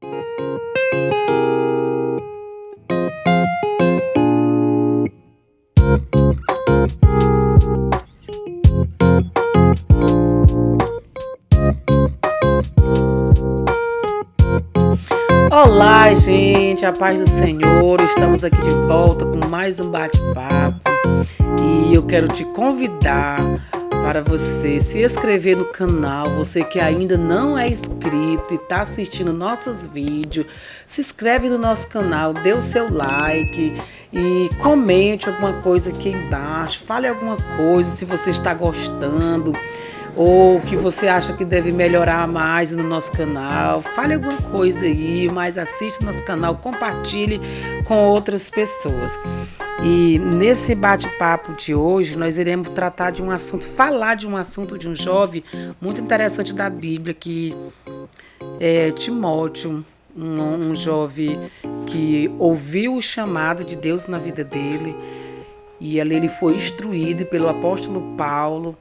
Olá, gente, a paz do Senhor. Estamos aqui de volta com mais um bate-papo e eu quero te convidar para você se inscrever no canal. Você que ainda não é inscrito e está assistindo nossos vídeos, se inscreve no nosso canal, dê o seu like e comente alguma coisa aqui embaixo. Fale alguma coisa se você está gostando ou que você acha que deve melhorar mais no nosso canal. Fale alguma coisa aí, mas assista nosso canal, compartilhe com outras pessoas. E nesse bate-papo de hoje, nós iremos tratar de um assunto, falar de um assunto de um jovem muito interessante da Bíblia, que é Timóteo, um jovem que ouviu o chamado de Deus na vida dele, e ali ele foi instruído pelo apóstolo Paulo.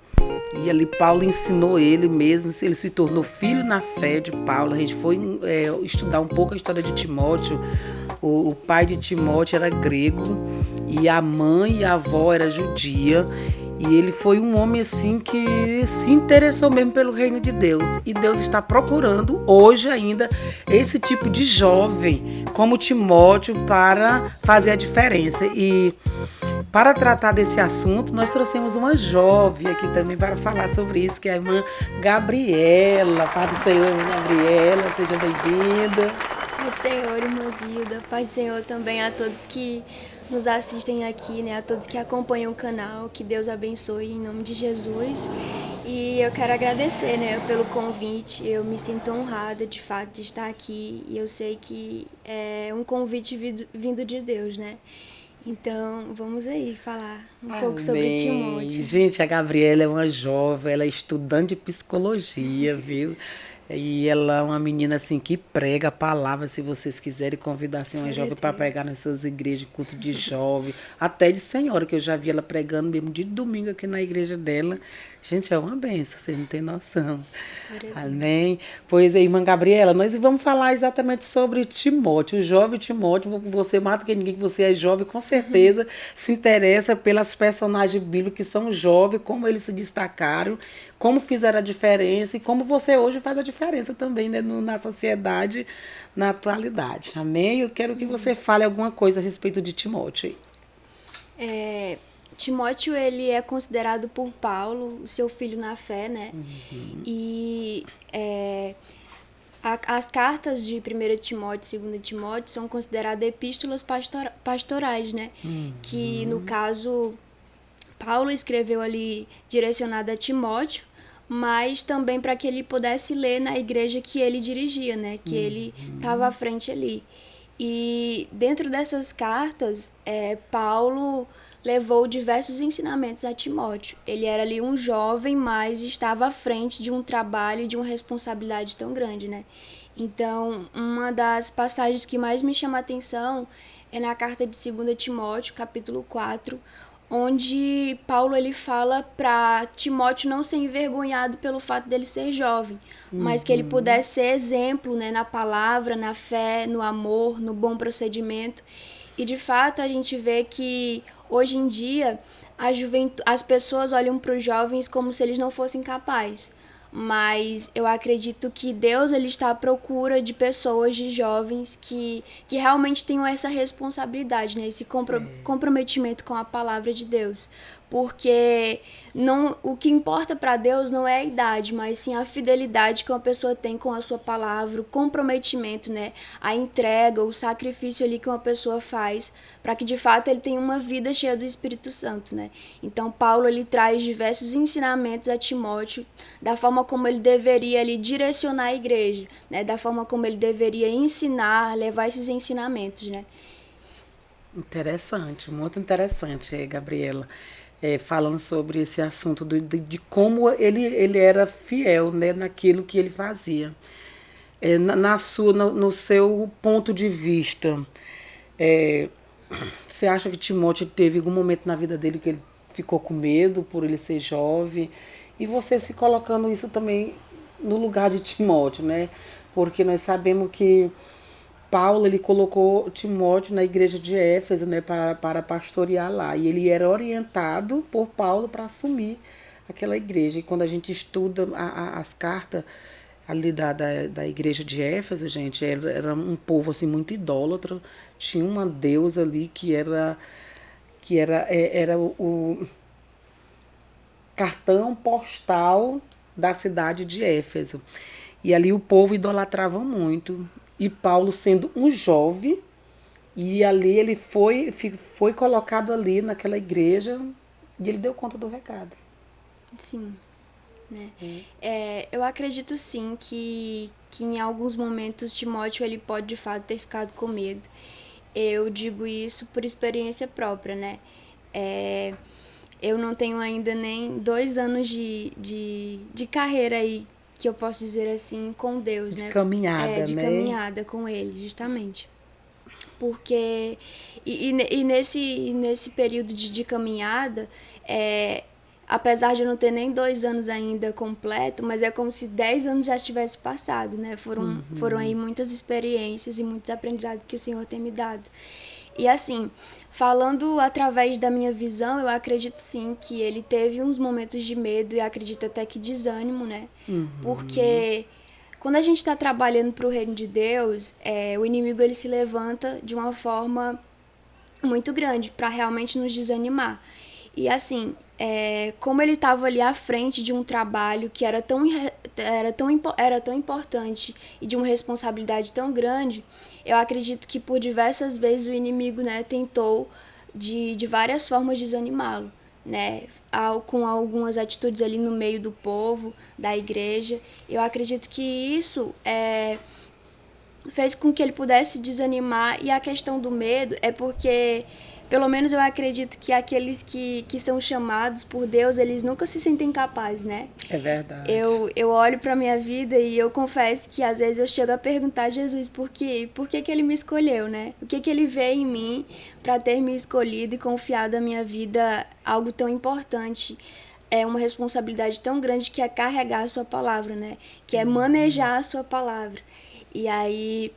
E ali Paulo ensinou ele mesmo, ele se tornou filho na fé de Paulo. A gente foi estudar um pouco a história de Timóteo. O pai de Timóteo era grego e a mãe e a avó era judia. E ele foi um homem assim que se interessou mesmo pelo reino de Deus. E Deus está procurando hoje ainda esse tipo de jovem como Timóteo para fazer a diferença. E para tratar desse assunto, nós trouxemos uma jovem aqui também para falar sobre isso, que é a irmã Gabriela. Paz do Senhor, irmã Gabriela, seja bem-vinda. Pai do Senhor, irmã Zilda, Pai do Senhor também a todos que nos assistem aqui, né? A todos que acompanham o canal, que Deus abençoe em nome de Jesus. E eu quero agradecer, né, pelo convite. Eu me sinto honrada de fato de estar aqui e eu sei que é um convite vindo de Deus, né? Então, vamos aí falar um pouco sobre Timóteo. Gente, a Gabriela é uma jovem, ela é estudante de psicologia, viu? E ela é uma menina assim que prega a palavra, se vocês quiserem convidar assim, uma jovem para pregar nas suas igrejas, culto de jovem, até de senhora, que eu já vi ela pregando mesmo de domingo aqui na igreja dela. Gente, é uma benção, vocês não têm noção. Amém? Pois é, irmã Gabriela, nós vamos falar exatamente sobre Timóteo, o jovem Timóteo. Você mais do que ninguém, que você é jovem, com certeza se interessa pelas personagens bíblicos que são jovens, como eles se destacaram, como fizeram a diferença e como você hoje faz a diferença também, né, na sociedade, na atualidade. Amém? Eu quero que você fale alguma coisa a respeito de Timóteo. Timóteo, ele é considerado por Paulo o seu filho na fé, né? E as cartas de 1 Timóteo e 2 Timóteo são consideradas epístolas pastorais, né? Que, no caso, Paulo escreveu ali direcionada a Timóteo, mas também para que ele pudesse ler na igreja que ele dirigia, né? Que ele estava à frente ali. E dentro dessas cartas, Paulo levou diversos ensinamentos a Timóteo. Ele era ali um jovem, mas estava à frente de um trabalho e de uma responsabilidade tão grande, né? Então, uma das passagens que mais me chama a atenção é na carta de 2 Timóteo, capítulo 4, onde Paulo ele fala para Timóteo não ser envergonhado pelo fato dele ser jovem, mas que ele pudesse ser exemplo, né, na palavra, na fé, no amor, no bom procedimento. E de fato a gente vê que hoje em dia as pessoas olham para os jovens como se eles não fossem capazes. Mas eu acredito que Deus ele está à procura de pessoas, de jovens que realmente tenham essa responsabilidade, né? Esse comprometimento com a palavra de Deus. Porque o que importa para Deus não é a idade, mas sim a fidelidade que uma pessoa tem com a sua palavra, o comprometimento, né? A entrega, o sacrifício ali que uma pessoa faz para que de fato ele tenha uma vida cheia do Espírito Santo, né? Então Paulo ele traz diversos ensinamentos a Timóteo da forma como ele deveria ali direcionar a igreja, né? Da forma como ele deveria ensinar, levar esses ensinamentos, né? Interessante, muito interessante, Gabriela. Falando sobre esse assunto de como ele era fiel, né, naquilo que ele fazia. No seu ponto de vista, você acha que Timóteo teve algum momento na vida dele que ele ficou com medo por ele ser jovem? E você se colocando isso também no lugar de Timóteo, né? porque nós sabemos que Paulo ele colocou Timóteo na igreja de Éfeso, né, para pastorear lá. E ele era orientado por Paulo para assumir aquela igreja. E quando a gente estuda as cartas ali da igreja de Éfeso, gente, era um povo assim, muito idólatra. Tinha uma deusa ali era o cartão postal da cidade de Éfeso. E ali o povo idolatrava muito. E Paulo, sendo um jovem, e ali ele foi colocado ali naquela igreja e ele deu conta do recado. Sim. Né? Eu acredito sim que em alguns momentos Timóteo ele pode de fato ter ficado com medo. Eu digo isso por experiência própria, né? Eu não tenho ainda nem 2 anos de carreira aí, que eu posso dizer assim, com Deus, né? De caminhada, de né? caminhada com Ele, justamente. Porque, nesse período de caminhada, apesar de eu não ter nem 2 anos ainda completo, mas é como se 10 anos já tivesse passado, né? Foram aí muitas experiências e muitos aprendizados que o Senhor tem me dado. E assim, falando através da minha visão, eu acredito sim que ele teve uns momentos de medo e acredito até que desânimo, né? Porque quando a gente está trabalhando para o reino de Deus, o inimigo ele se levanta de uma forma muito grande para realmente nos desanimar. E assim, como ele estava ali à frente de um trabalho que era tão importante e de uma responsabilidade tão grande, eu acredito que por diversas vezes o inimigo, né, tentou de várias formas desanimá-lo, né, com algumas atitudes ali no meio do povo, da igreja. Eu acredito que isso fez com que ele pudesse desanimar, e a questão do medo é porque, pelo menos eu acredito que aqueles que são chamados por Deus, eles nunca se sentem capazes, né? É verdade. Eu olho para minha vida e eu confesso que às vezes eu chego a perguntar a Jesus por que ele me escolheu, né? O que ele vê em mim para ter me escolhido e confiado a minha vida algo tão importante. É uma responsabilidade tão grande que é carregar a sua palavra, né? Que é manejar a sua palavra. E aí,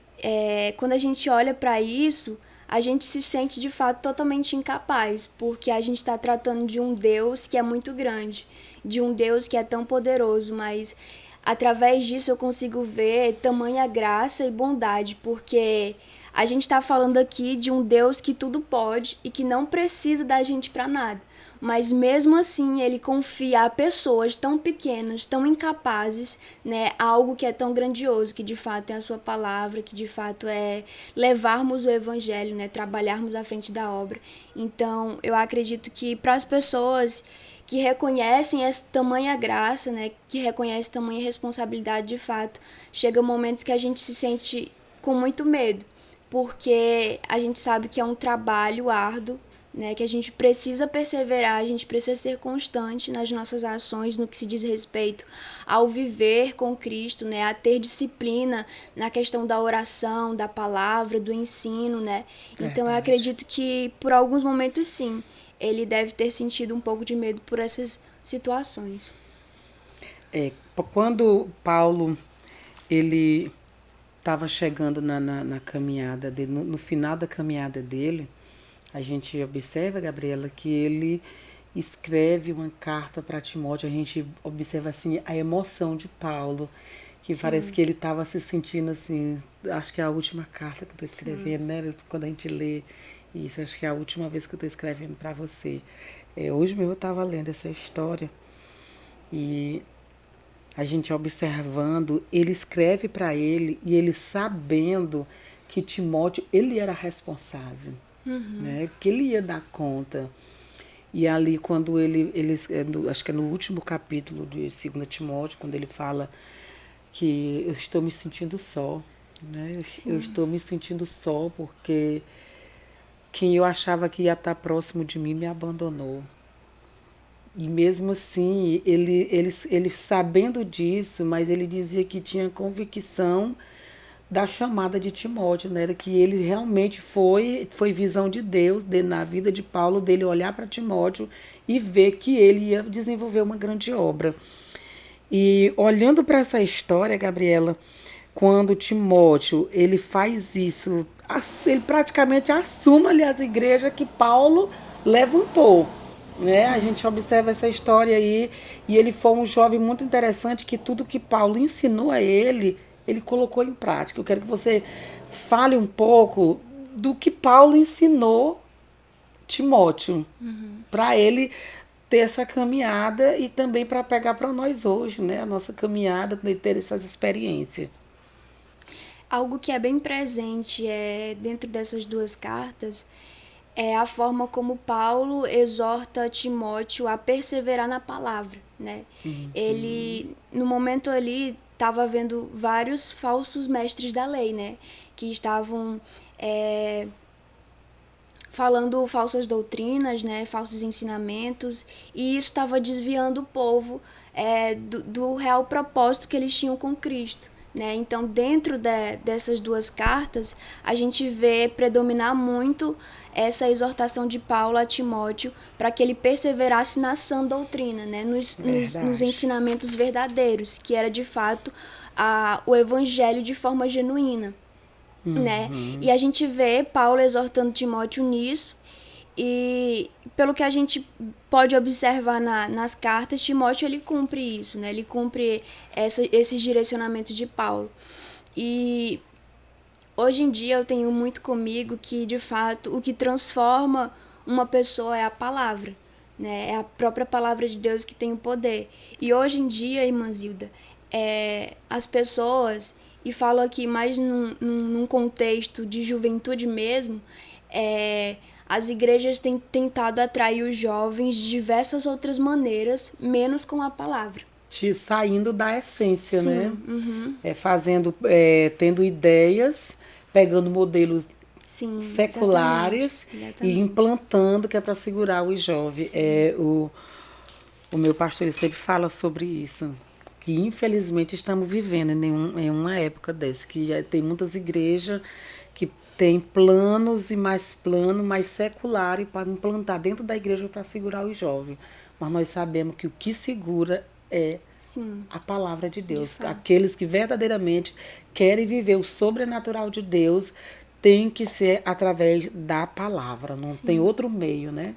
quando a gente olha para isso, a gente se sente de fato totalmente incapaz, porque a gente está tratando de um Deus que é muito grande, de um Deus que é tão poderoso, mas através disso eu consigo ver tamanha graça e bondade, porque a gente está falando aqui de um Deus que tudo pode e que não precisa da gente para nada. Mas mesmo assim ele confia a pessoas tão pequenas, tão incapazes, né, algo que é tão grandioso, que de fato é a sua palavra, que de fato é levarmos o evangelho, né, trabalharmos à frente da obra. Então eu acredito que para as pessoas que reconhecem essa tamanha graça, né, que reconhecem tamanha responsabilidade de fato, chega momentos que a gente se sente com muito medo, porque a gente sabe que é um trabalho árduo, né, que a gente precisa perseverar, a gente precisa ser constante nas nossas ações, no que se diz respeito ao viver com Cristo, né, a ter disciplina na questão da oração, da palavra, do ensino, né. Então eu acredito que por alguns momentos sim, ele deve ter sentido um pouco de medo por essas situações. Quando Paulo ele estava chegando na caminhada dele, no final da caminhada dele, a gente observa, Gabriela, que ele escreve uma carta para Timóteo. A gente observa assim a emoção de Paulo, que Sim. Parece que ele estava se sentindo assim. Acho que é a última carta que eu estou escrevendo, né? Quando a gente lê isso, acho que é a última vez que eu estou escrevendo para você. Hoje mesmo eu estava lendo essa história e a gente observando, ele escreve para ele e ele sabendo que Timóteo ele era responsável. Né, que ele ia dar conta. E ali quando ele acho que é no último capítulo de 2 Timóteo, quando ele fala que eu estou me sentindo só, né? Eu estou me sentindo só porque quem eu achava que ia estar próximo de mim me abandonou. E mesmo assim, ele sabendo disso, mas ele dizia que tinha convicção da chamada de Timóteo, né? Que ele realmente foi visão de Deus na vida de Paulo, dele olhar para Timóteo e ver que ele ia desenvolver uma grande obra. E olhando para essa história, Gabriela, quando Timóteo ele faz isso, ele praticamente assume ali as igrejas que Paulo levantou. Né? A gente observa essa história aí, e ele foi um jovem muito interessante, que tudo que Paulo ensinou a ele colocou em prática. Eu quero que você fale um pouco do que Paulo ensinou Timóteo, para ele ter essa caminhada e também para pegar para nós hoje, né? A nossa caminhada, de ter essas experiências. Algo que é bem presente dentro dessas duas cartas é a forma como Paulo exorta Timóteo a perseverar na palavra, né? Ele, no momento ali, estava vendo vários falsos mestres da lei, né? Que estavam falando falsas doutrinas, né? Falsos ensinamentos, e isso estava desviando o povo do real propósito que eles tinham com Cristo. Né? Então, dentro dessas duas cartas, a gente vê predominar muito essa exortação de Paulo a Timóteo para que ele perseverasse na sã doutrina, né? nos ensinamentos verdadeiros, que era de fato o evangelho de forma genuína. Né? E a gente vê Paulo exortando Timóteo nisso, e pelo que a gente pode observar nas cartas, Timóteo ele cumpre isso, né? Ele cumpre esses direcionamentos de Paulo. E hoje em dia eu tenho muito comigo que, de fato, o que transforma uma pessoa é a palavra, né? É a própria palavra de Deus que tem o poder. E hoje em dia, irmã Zilda, as pessoas, e falo aqui mais num contexto de juventude mesmo, as igrejas têm tentado atrair os jovens de diversas outras maneiras, menos com a palavra. Saindo da essência, Sim, né? Tendo ideias, pegando modelos seculares, exatamente. E implantando, que é para segurar os jovens. O meu pastor ele sempre fala sobre isso, que infelizmente estamos vivendo em uma época dessa, que tem muitas igrejas que tem planos mais seculares para implantar dentro da igreja para segurar os jovens. Mas nós sabemos que o que segura é a palavra de Deus. Aqueles que verdadeiramente querem viver o sobrenatural de Deus tem que ser através da palavra. Não tem outro meio, né?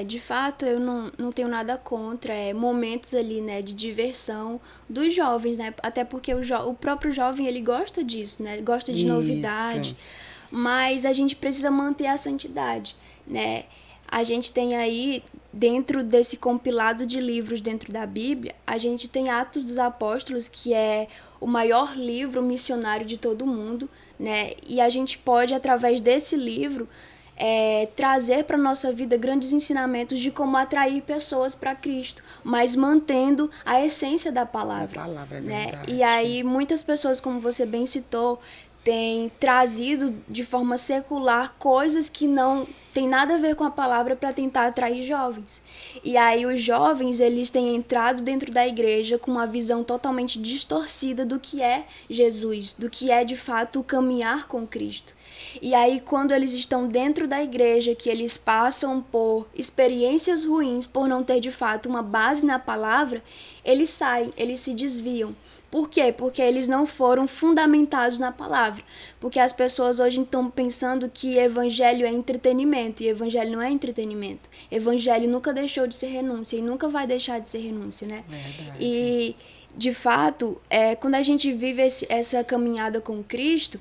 De fato, eu não tenho nada contra momentos ali, né, de diversão dos jovens, né? Até porque o próprio jovem, ele gosta disso, né? Gosta de novidade. Mas a gente precisa manter a santidade, né? A gente tem aí, dentro desse compilado de livros dentro da Bíblia, a gente tem Atos dos Apóstolos, que é o maior livro missionário de todo mundo, né? E a gente pode, através desse livro, trazer para a nossa vida grandes ensinamentos de como atrair pessoas para Cristo, mas mantendo a essência da palavra. Né? E aí muitas pessoas, como você bem citou, têm trazido de forma secular coisas que não tem nada a ver com a palavra para tentar atrair jovens. E aí os jovens, eles têm entrado dentro da igreja com uma visão totalmente distorcida do que é Jesus, do que é de fato o caminhar com Cristo. E aí quando eles estão dentro da igreja, que eles passam por experiências ruins, por não ter de fato uma base na palavra, eles saem, eles se desviam. Por quê? Porque eles não foram fundamentados na palavra. Porque as pessoas hoje estão pensando que evangelho é entretenimento, e evangelho não é entretenimento. Evangelho nunca deixou de ser renúncia e nunca vai deixar de ser renúncia, né? Verdade. E, de fato, quando a gente vive essa caminhada com Cristo,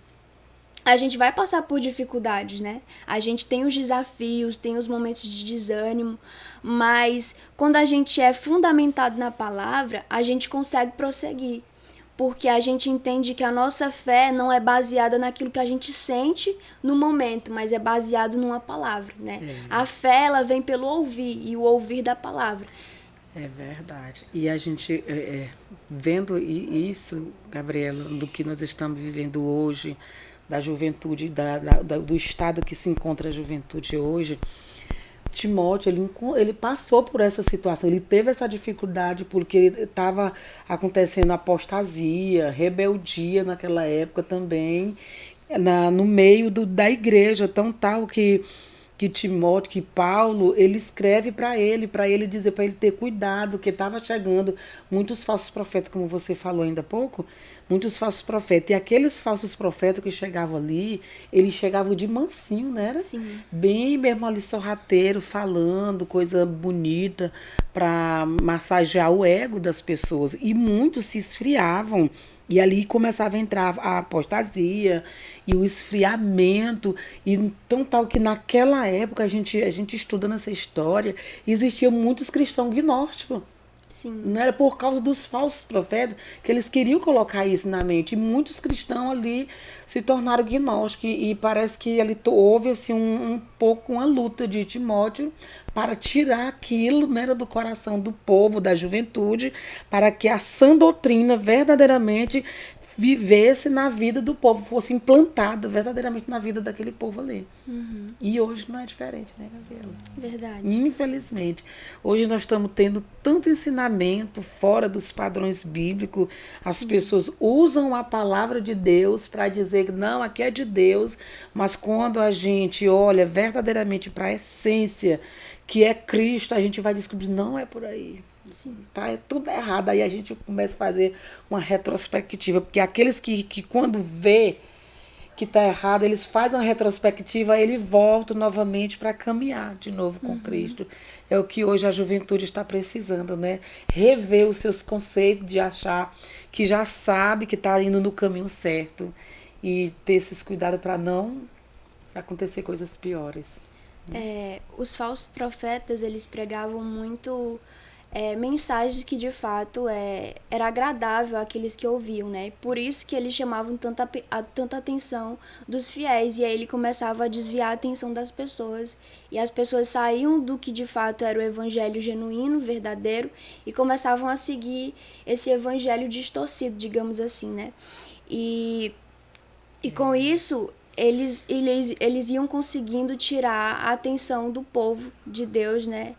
a gente vai passar por dificuldades, né? A gente tem os desafios, tem os momentos de desânimo, mas quando a gente é fundamentado na palavra, a gente consegue prosseguir. Porque a gente entende que a nossa fé não é baseada naquilo que a gente sente no momento, mas é baseado numa palavra, né? A fé, ela vem pelo ouvir, e o ouvir da palavra. É verdade. E a gente, vendo isso, Gabriela, do que nós estamos vivendo hoje, da juventude, do estado que se encontra a juventude hoje, Timóteo, ele passou por essa situação, ele teve essa dificuldade porque estava acontecendo apostasia, rebeldia naquela época também, no meio da igreja, tão tal que Timóteo, que Paulo, ele escreve para ele dizer para ele ter cuidado, que estava chegando muitos falsos profetas, como você falou ainda há pouco, muitos falsos profetas. E aqueles falsos profetas que chegavam ali, eles chegavam de mansinho, né? Sim. Bem mesmo ali sorrateiro, falando coisa bonita para massagear o ego das pessoas. E muitos se esfriavam. E ali começava a entrar a apostasia e o esfriamento. E então tal que naquela época a gente estudando essa história, existiam muitos cristãos gnósticos. Sim. Não era por causa dos falsos profetas que eles queriam colocar isso na mente. E muitos cristãos ali se tornaram gnósticos. E parece que ali houve assim, um pouco uma luta de Timóteo para tirar aquilo, né, do coração do povo, da juventude, para que a sã doutrina verdadeiramente vivesse na vida do povo, fosse implantada verdadeiramente na vida daquele povo ali. E hoje não é diferente, né, Gabriela? Verdade. Infelizmente. Hoje nós estamos tendo tanto ensinamento fora dos padrões bíblicos. As pessoas usam a palavra de Deus para dizer que não, aqui é de Deus, mas quando a gente olha verdadeiramente para a essência, que é Cristo, a gente vai descobrir, não é por aí. Sim. Tá, é tudo errado. Aí a gente começa a fazer uma retrospectiva, porque aqueles que quando vê que está errado, eles fazem uma retrospectiva, aí eles voltam novamente para caminhar de novo com Cristo. É o que hoje a juventude está precisando, né? Rever os seus conceitos, de achar que já sabe que está indo no caminho certo e ter esses cuidados para não acontecer coisas piores. Os falsos profetas, eles pregavam muito mensagens que de fato era agradável àqueles que ouviam, né? Por isso que eles chamavam tanta atenção dos fiéis, e aí ele começava a desviar a atenção das pessoas, e as pessoas saíam do que de fato era o evangelho genuíno, verdadeiro, e começavam a seguir esse evangelho distorcido, digamos assim, né? E com isso eles iam conseguindo tirar a atenção do povo de Deus, né?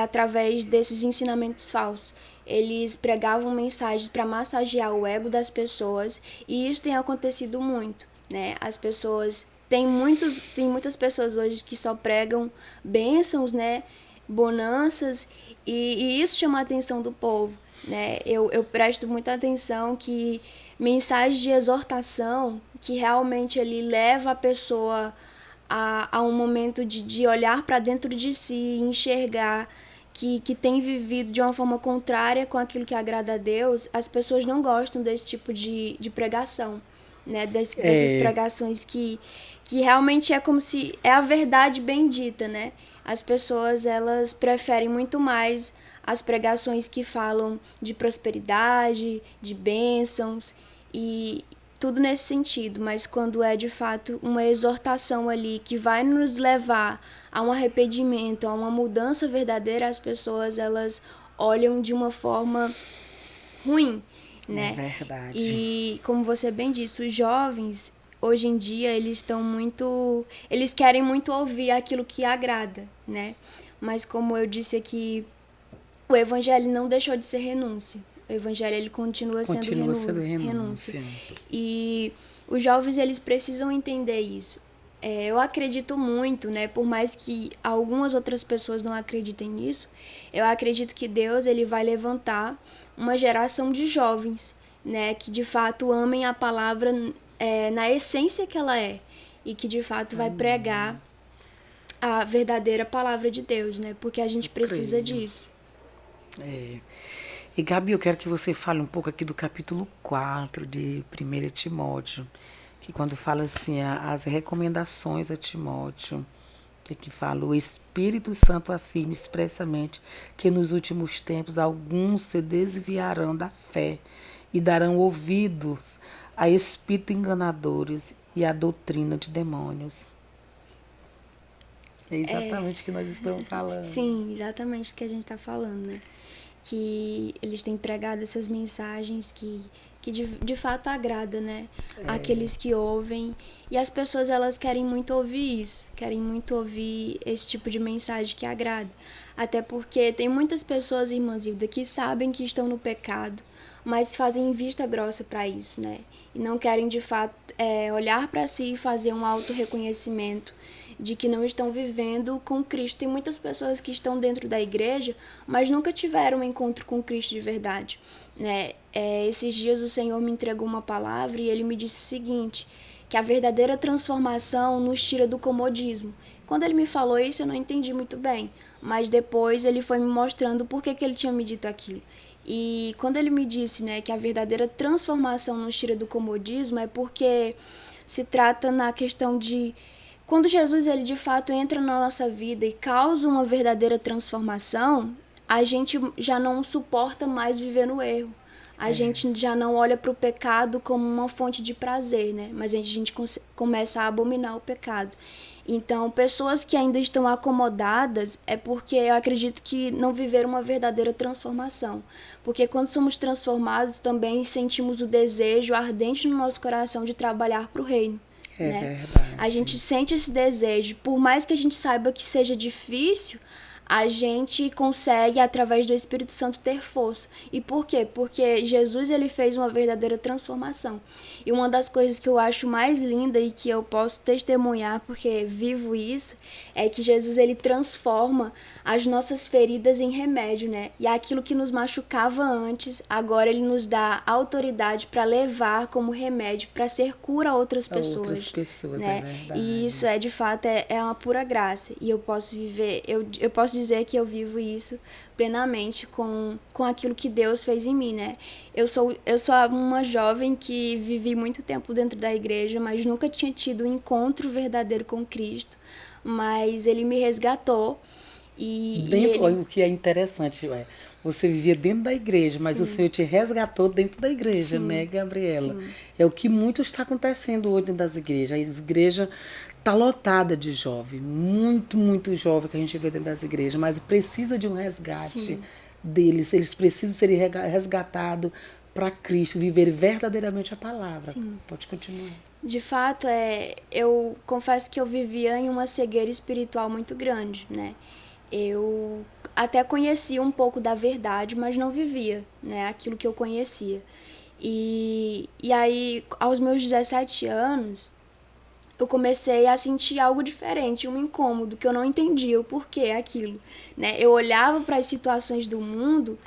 Através desses ensinamentos falsos. Eles pregavam mensagens para massagear o ego das pessoas, e isso tem acontecido muito, né? As pessoas tem muitas pessoas hoje que só pregam bênçãos, né? Bonanças, e isso chama a atenção do povo, né? Eu presto muita atenção que mensagem de exortação que realmente ele leva a pessoa a um momento de olhar para dentro de si e enxergar que tem vivido de uma forma contrária com aquilo que agrada a Deus. As pessoas não gostam desse tipo de pregação, né? Dessas pregações que realmente é como se é a verdade bendita, né? As pessoas, elas preferem muito mais as pregações que falam de prosperidade, de bênçãos e tudo nesse sentido, mas quando é de fato uma exortação ali que vai nos levar a um arrependimento, a uma mudança verdadeira, as pessoas, elas olham de uma forma ruim, né? É verdade. E como você bem disse, os jovens hoje em dia eles querem muito ouvir aquilo que agrada, né? Mas como eu disse aqui, o evangelho não deixou de ser renúncia. O evangelho, ele continua sendo renúncia. E os jovens, eles precisam entender isso. Eu acredito muito, né? Por mais que algumas outras pessoas não acreditem nisso, eu acredito que Deus, ele vai levantar uma geração de jovens, né? Que de fato amem a palavra na essência que ela é, e que de fato vai pregar a verdadeira palavra de Deus, né? Porque a gente precisa disso. E Gabi, eu quero que você fale um pouco aqui do capítulo 4 de 1 Timóteo, que quando fala assim, as recomendações a Timóteo, que fala, o Espírito Santo afirma expressamente que nos últimos tempos alguns se desviarão da fé e darão ouvidos a espíritos enganadores e a doutrina de demônios. É exatamente o que nós estamos falando. Sim, exatamente o que a gente está falando, né? Que eles têm pregado essas mensagens que de fato agrada, né? Aqueles que ouvem. E as pessoas, elas querem muito ouvir isso. Querem muito ouvir esse tipo de mensagem que agrada. Até porque tem muitas pessoas, irmã Zilda, que sabem que estão no pecado, mas fazem vista grossa para isso, né? E não querem, de fato, olhar para si e fazer um auto-reconhecimento de que não estão vivendo com Cristo. Tem muitas pessoas que estão dentro da igreja, mas nunca tiveram um encontro com Cristo de verdade, né? Esses dias o Senhor me entregou uma palavra e ele me disse o seguinte, que a verdadeira transformação nos tira do comodismo. Quando ele me falou isso, eu não entendi muito bem, mas depois ele foi me mostrando por que ele tinha me dito aquilo. E quando ele me disse, né, que a verdadeira transformação nos tira do comodismo é porque se trata na questão de quando Jesus ele de fato entra na nossa vida e causa uma verdadeira transformação, a gente já não suporta mais viver no erro. A gente já não olha para o pecado como uma fonte de prazer, né? Mas a gente começa a abominar o pecado. Então, pessoas que ainda estão acomodadas é porque eu acredito que não viveram uma verdadeira transformação. Porque quando somos transformados, também sentimos o desejo ardente no nosso coração de trabalhar para o reino. Né? Verdade. A gente sente esse desejo, por mais que a gente saiba que seja difícil, a gente consegue, através do Espírito Santo, ter força. E por quê? Porque Jesus ele fez uma verdadeira transformação. E uma das coisas que eu acho mais linda e que eu posso testemunhar, porque vivo isso, é que Jesus ele transforma as nossas feridas em remédio, né? E aquilo que nos machucava antes, agora ele nos dá autoridade para levar como remédio, para ser cura a outras pessoas. Outras pessoas, né? É verdade. E isso de fato é uma pura graça. E eu posso viver, eu posso dizer que eu vivo isso plenamente com aquilo que Deus fez em mim, né? Eu sou uma jovem que vivi muito tempo dentro da igreja, mas nunca tinha tido um encontro verdadeiro com Cristo. Mas ele me resgatou. O que é interessante, você vivia dentro da igreja, mas Sim. o Senhor te resgatou dentro da igreja, Sim. né, Gabriela? Sim. É o que muito está acontecendo hoje dentro das igrejas. A igreja está lotada de jovem, muito jovem que a gente vê dentro das igrejas, mas precisa de um resgate Sim. deles. Eles precisam ser resgatados para Cristo, viver verdadeiramente a palavra. Sim. Pode continuar. De fato, eu confesso que eu vivia em uma cegueira espiritual muito grande, né? Eu até conhecia um pouco da verdade, mas não vivia, né, aquilo que eu conhecia. E aí, aos meus 17 anos, eu comecei a sentir algo diferente, um incômodo, que eu não entendia o porquê aquilo, né? Eu olhava para as situações do mundo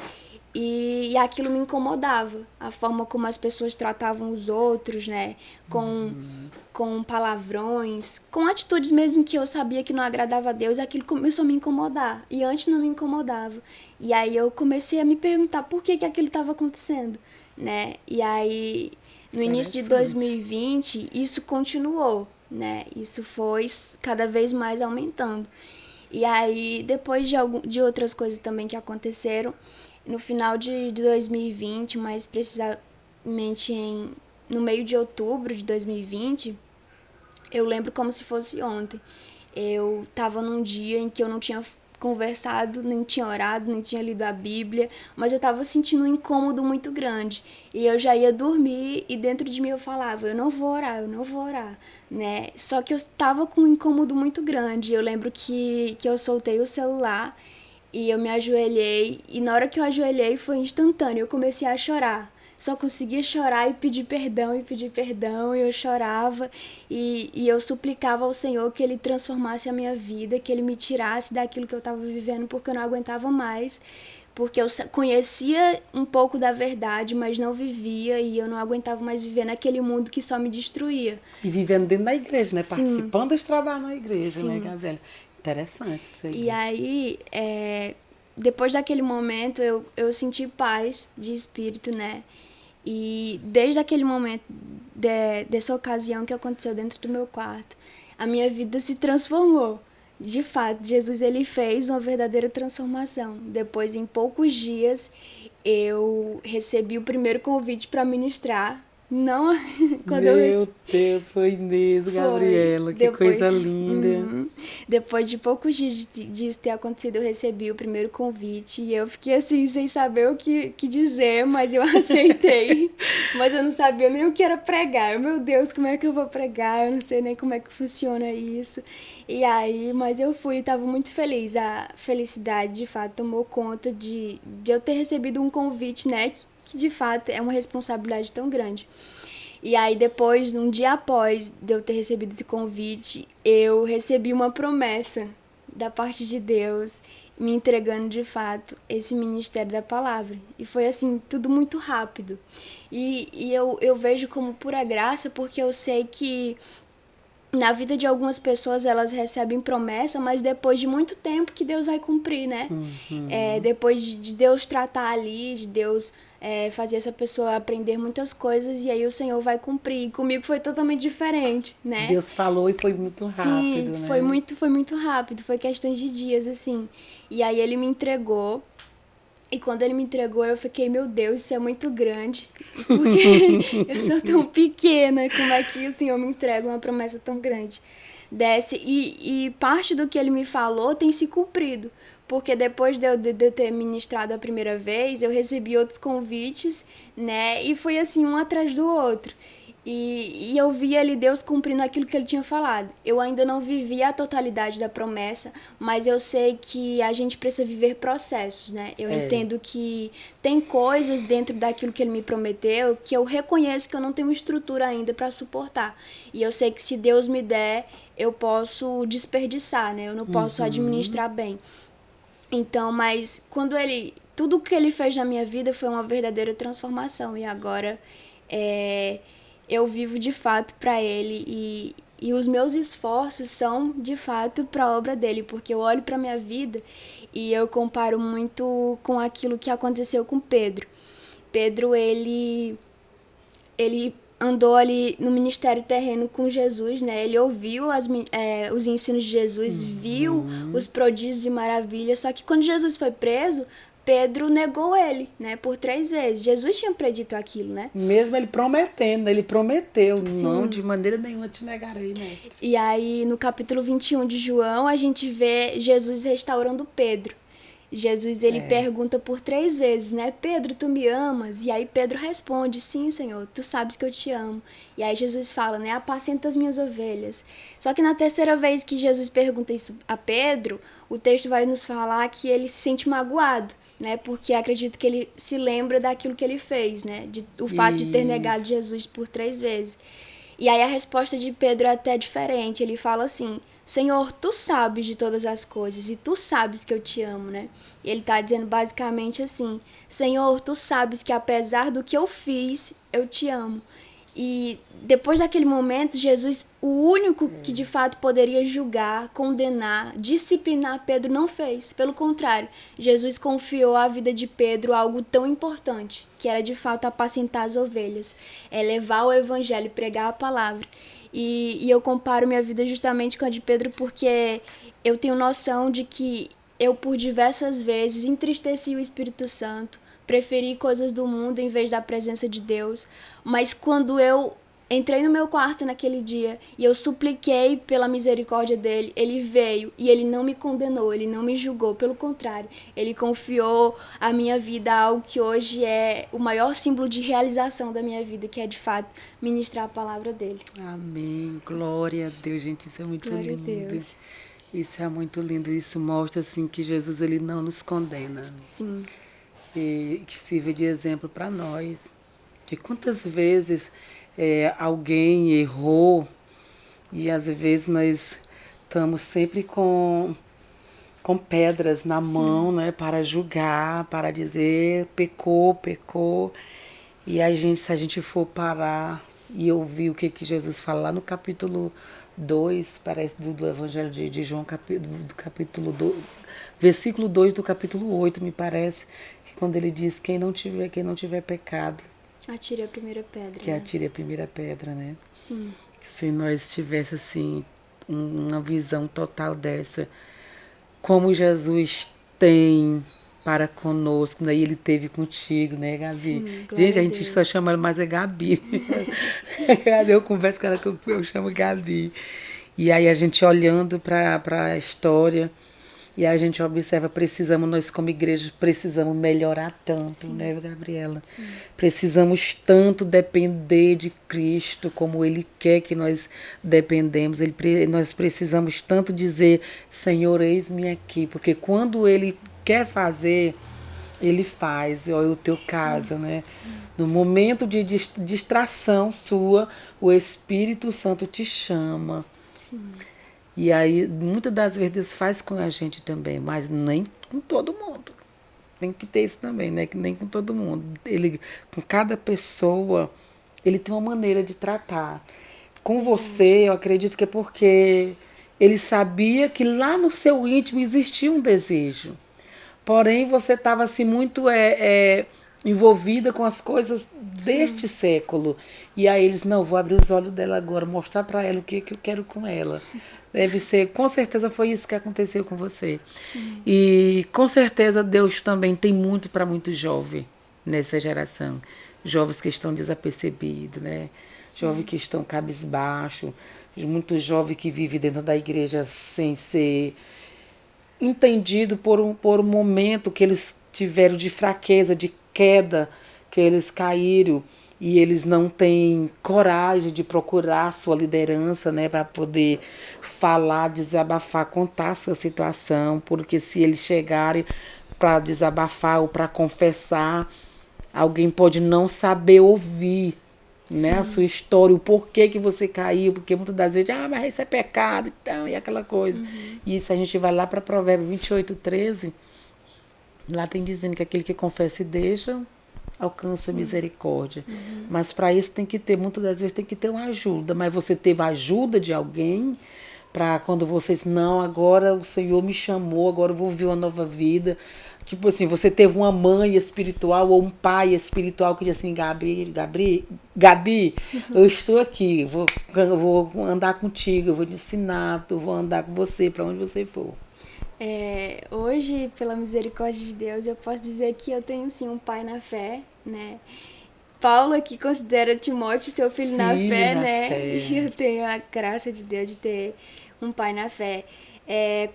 e aquilo me incomodava, a forma como as pessoas tratavam os outros, né? Com palavrões, com atitudes mesmo que eu sabia que não agradava a Deus, aquilo começou a me incomodar. E antes não me incomodava. E aí eu comecei a me perguntar por que aquilo estava acontecendo, né? E aí, no início de 2020, isso continuou, né? Isso foi cada vez mais aumentando. E aí, depois de outras coisas também que aconteceram, no final de 2020, mais precisamente no meio de outubro de 2020, eu lembro como se fosse ontem. Eu estava num dia em que eu não tinha conversado, nem tinha orado, nem tinha lido a Bíblia, mas eu estava sentindo um incômodo muito grande. E eu já ia dormir e dentro de mim eu falava, eu não vou orar, né? Só que eu estava com um incômodo muito grande. Eu lembro que eu soltei o celular e eu me ajoelhei, e na hora que eu ajoelhei foi instantâneo, eu comecei a chorar. Só conseguia chorar e pedir perdão, e eu chorava, e eu suplicava ao Senhor que Ele transformasse a minha vida, que Ele me tirasse daquilo que eu estava vivendo, porque eu não aguentava mais, porque eu conhecia um pouco da verdade, mas não vivia, e eu não aguentava mais viver naquele mundo que só me destruía. E vivendo dentro da igreja, né? Sim. Participando dos trabalhos na igreja, Sim. né, Gabriela? Interessante isso aí. E aí, depois daquele momento, eu senti paz de espírito, né? E desde aquele momento, dessa ocasião que aconteceu dentro do meu quarto, a minha vida se transformou. De fato, Jesus ele fez uma verdadeira transformação. Depois, em poucos dias, eu recebi o primeiro convite para ministrar. Não, quando Meu Deus, foi mesmo, Gabriela. Que coisa linda. Depois de poucos dias disso ter acontecido, eu recebi o primeiro convite. E eu fiquei assim, sem saber o que dizer, mas eu aceitei. Mas eu não sabia nem o que era pregar. Meu Deus, como é que eu vou pregar? Eu não sei nem como é que funciona isso. E aí, mas eu fui e estava muito feliz. A felicidade, de fato, tomou conta de eu ter recebido um convite, né? Que de fato é uma responsabilidade tão grande. E aí depois, um dia após de eu ter recebido esse convite, eu recebi uma promessa da parte de Deus, me entregando de fato esse ministério da palavra. E foi assim, tudo muito rápido. E eu vejo como pura graça, porque eu sei que na vida de algumas pessoas elas recebem promessa, mas depois de muito tempo que Deus vai cumprir, né? Depois de Deus tratar ali, de Deus fazer essa pessoa aprender muitas coisas, e aí o Senhor vai cumprir. E comigo foi totalmente diferente, né? Deus falou e foi muito rápido, Sim, né? foi muito rápido, foi questões de dias, assim. E aí ele me entregou. E quando ele me entregou, eu fiquei, meu Deus, isso é muito grande. Porque eu sou tão pequena, como é que o Senhor me entrega uma promessa tão grande? Desce. E parte do que ele me falou tem se cumprido. Porque depois de eu ter ministrado a primeira vez, eu recebi outros convites, né? E foi assim, um atrás do outro. E eu vi ali Deus cumprindo aquilo que ele tinha falado. Eu ainda não vivi a totalidade da promessa, mas eu sei que a gente precisa viver processos, né? Eu entendo que tem coisas dentro daquilo que ele me prometeu que eu reconheço que eu não tenho estrutura ainda para suportar. E eu sei que se Deus me der, eu posso desperdiçar, né? Eu não posso administrar bem. Então, mas quando tudo que ele fez na minha vida foi uma verdadeira transformação. E agora eu vivo de fato para ele e os meus esforços são de fato para a obra dele, porque eu olho para minha vida e eu comparo muito com aquilo que aconteceu com Pedro. Pedro, ele andou ali no ministério terreno com Jesus, né? Ele ouviu os ensinos de Jesus, viu os prodígios e maravilhas, só que quando Jesus foi preso, Pedro negou ele, né, por 3 vezes. Jesus tinha predito aquilo, né? Mesmo ele prometendo, ele prometeu, não, de maneira nenhuma te negarei, né? E aí, no capítulo 21 de João, a gente vê Jesus restaurando Pedro. Jesus, ele pergunta por 3 vezes, né? Pedro, tu me amas? E aí Pedro responde, sim, Senhor, tu sabes que eu te amo. E aí Jesus fala, né? Apacenta as minhas ovelhas. Só que na 3ª vez que Jesus pergunta isso a Pedro, o texto vai nos falar que ele se sente magoado, né? Porque acredito que ele se lembra daquilo que ele fez, né? O fato de ter negado Jesus por 3 vezes. E aí a resposta de Pedro é até diferente. Ele fala assim, Senhor, tu sabes de todas as coisas e tu sabes que eu te amo, né? E ele tá dizendo basicamente assim, Senhor, tu sabes que apesar do que eu fiz, eu te amo. E depois daquele momento, Jesus, o único que de fato poderia julgar, condenar, disciplinar Pedro, não fez. Pelo contrário, Jesus confiou à vida de Pedro algo tão importante, que era de fato apacentar as ovelhas, levar o evangelho, pregar a palavra. E eu comparo minha vida justamente com a de Pedro porque eu tenho noção de que eu por diversas vezes entristeci o Espírito Santo, preferi coisas do mundo em vez da presença de Deus, mas quando eu entrei no meu quarto naquele dia e eu supliquei pela misericórdia dele, ele veio e ele não me condenou, ele não me julgou, pelo contrário, ele confiou a minha vida a algo que hoje é o maior símbolo de realização da minha vida, que é de fato ministrar a palavra dele. Amém, glória a Deus, gente, isso é muito Glória lindo. a Deus. Isso é muito lindo, isso mostra assim que Jesus ele não nos condena. Sim. E que sirva de exemplo para nós. Que quantas vezes alguém errou e às vezes nós estamos sempre com pedras na mão, né, para julgar, para dizer pecou. E a gente, se a gente for parar e ouvir o que Jesus fala lá no capítulo 2, parece do Evangelho de João, do capítulo 2, versículo 2 do capítulo 8, me parece, que quando ele diz quem não tiver pecado, atire a primeira pedra. Que atire a primeira pedra, né? Sim. Se nós tivéssemos assim uma visão total dessa, como Jesus tem para conosco, né? E ele teve contigo, né, Gabi? Sim, gente, a gente só chama ela mais Gabi. Eu converso com ela que eu chamo Gabi. E aí a gente olhando para a história e a gente observa, nós como igreja precisamos melhorar tanto, sim, né, Gabriela? Sim. Precisamos tanto depender de Cristo como Ele quer que nós dependemos. Nós precisamos tanto dizer, Senhor, eis-me aqui, porque quando Ele quer fazer, Ele faz, olha o teu caso, né? No momento de distração sua, o Espírito Santo te chama. Sim. E aí, muitas das vezes, Deus faz com a gente também, mas nem com todo mundo. Tem que ter isso também, né? Que nem com todo mundo. Ele, com cada pessoa, ele tem uma maneira de tratar. Com você, eu acredito que é porque ele sabia que lá no seu íntimo existia um desejo. Porém, você estava assim muito envolvida com as coisas deste século. E aí eles, não, vou abrir os olhos dela agora, mostrar para ela o que eu quero com ela. Deve ser, com certeza foi isso que aconteceu com você. Sim. E com certeza Deus também tem muito para muito jovem nessa geração. Jovens que estão desapercebidos, né? Jovens que estão cabisbaixo, muito jovem que vive dentro da igreja sem ser entendido por um momento que eles tiveram de fraqueza, de queda, que eles caíram e eles não têm coragem de procurar a sua liderança, né, para poder falar, desabafar, contar a sua situação, porque se eles chegarem para desabafar ou para confessar, alguém pode não saber ouvir, né, a sua história, o porquê que você caiu, porque muitas das vezes, mas isso é pecado, então, e aquela coisa. E isso a gente vai lá para Provérbios 28:13, lá tem dizendo que aquele que confessa e deixa, alcança misericórdia. Mas para isso tem que ter, muitas das vezes tem que ter uma ajuda, mas você teve a ajuda de alguém para quando vocês, não, agora o Senhor me chamou, agora eu vou viver uma nova vida. Tipo assim, você teve uma mãe espiritual ou um pai espiritual que diz assim, Gabi, eu estou aqui, vou andar contigo, eu vou te ensinar, eu vou andar com você para onde você for. Hoje, pela misericórdia de Deus, eu posso dizer que eu tenho sim um pai na fé, né? Paulo que considera Timóteo seu filho na fé, na né? fé. E eu tenho a graça de Deus de ter um pai na fé.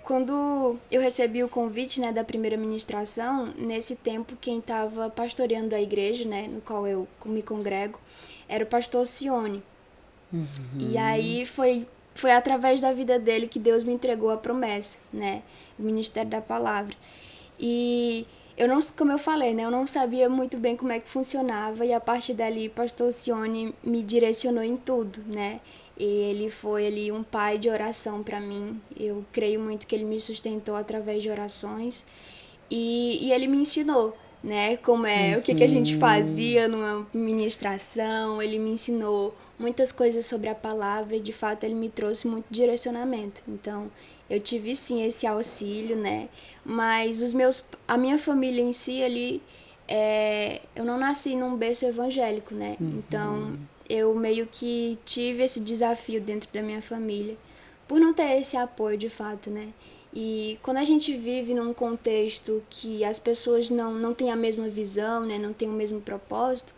Quando eu recebi o convite, né, da primeira ministração, nesse tempo quem estava pastoreando a igreja, né, no qual eu me congrego, era o pastor Cione. E aí foi através da vida dele que Deus me entregou a promessa, né, o ministério da palavra. E eu não, como eu falei, né, eu não sabia muito bem como é que funcionava, e a partir dali o pastor Cione me direcionou em tudo, né? E ele foi ali um pai de oração para mim. Eu creio muito que ele me sustentou através de orações. E ele me ensinou, né, como o que a gente fazia numa ministração. Ele me ensinou muitas coisas sobre a palavra e, de fato, ele me trouxe muito direcionamento. Então, eu tive, sim, esse auxílio, né, mas a minha família em si ali, eu não nasci num berço evangélico, né, então eu meio que tive esse desafio dentro da minha família por não ter esse apoio de fato, né. E quando a gente vive num contexto que as pessoas não têm a mesma visão, né, não têm o mesmo propósito,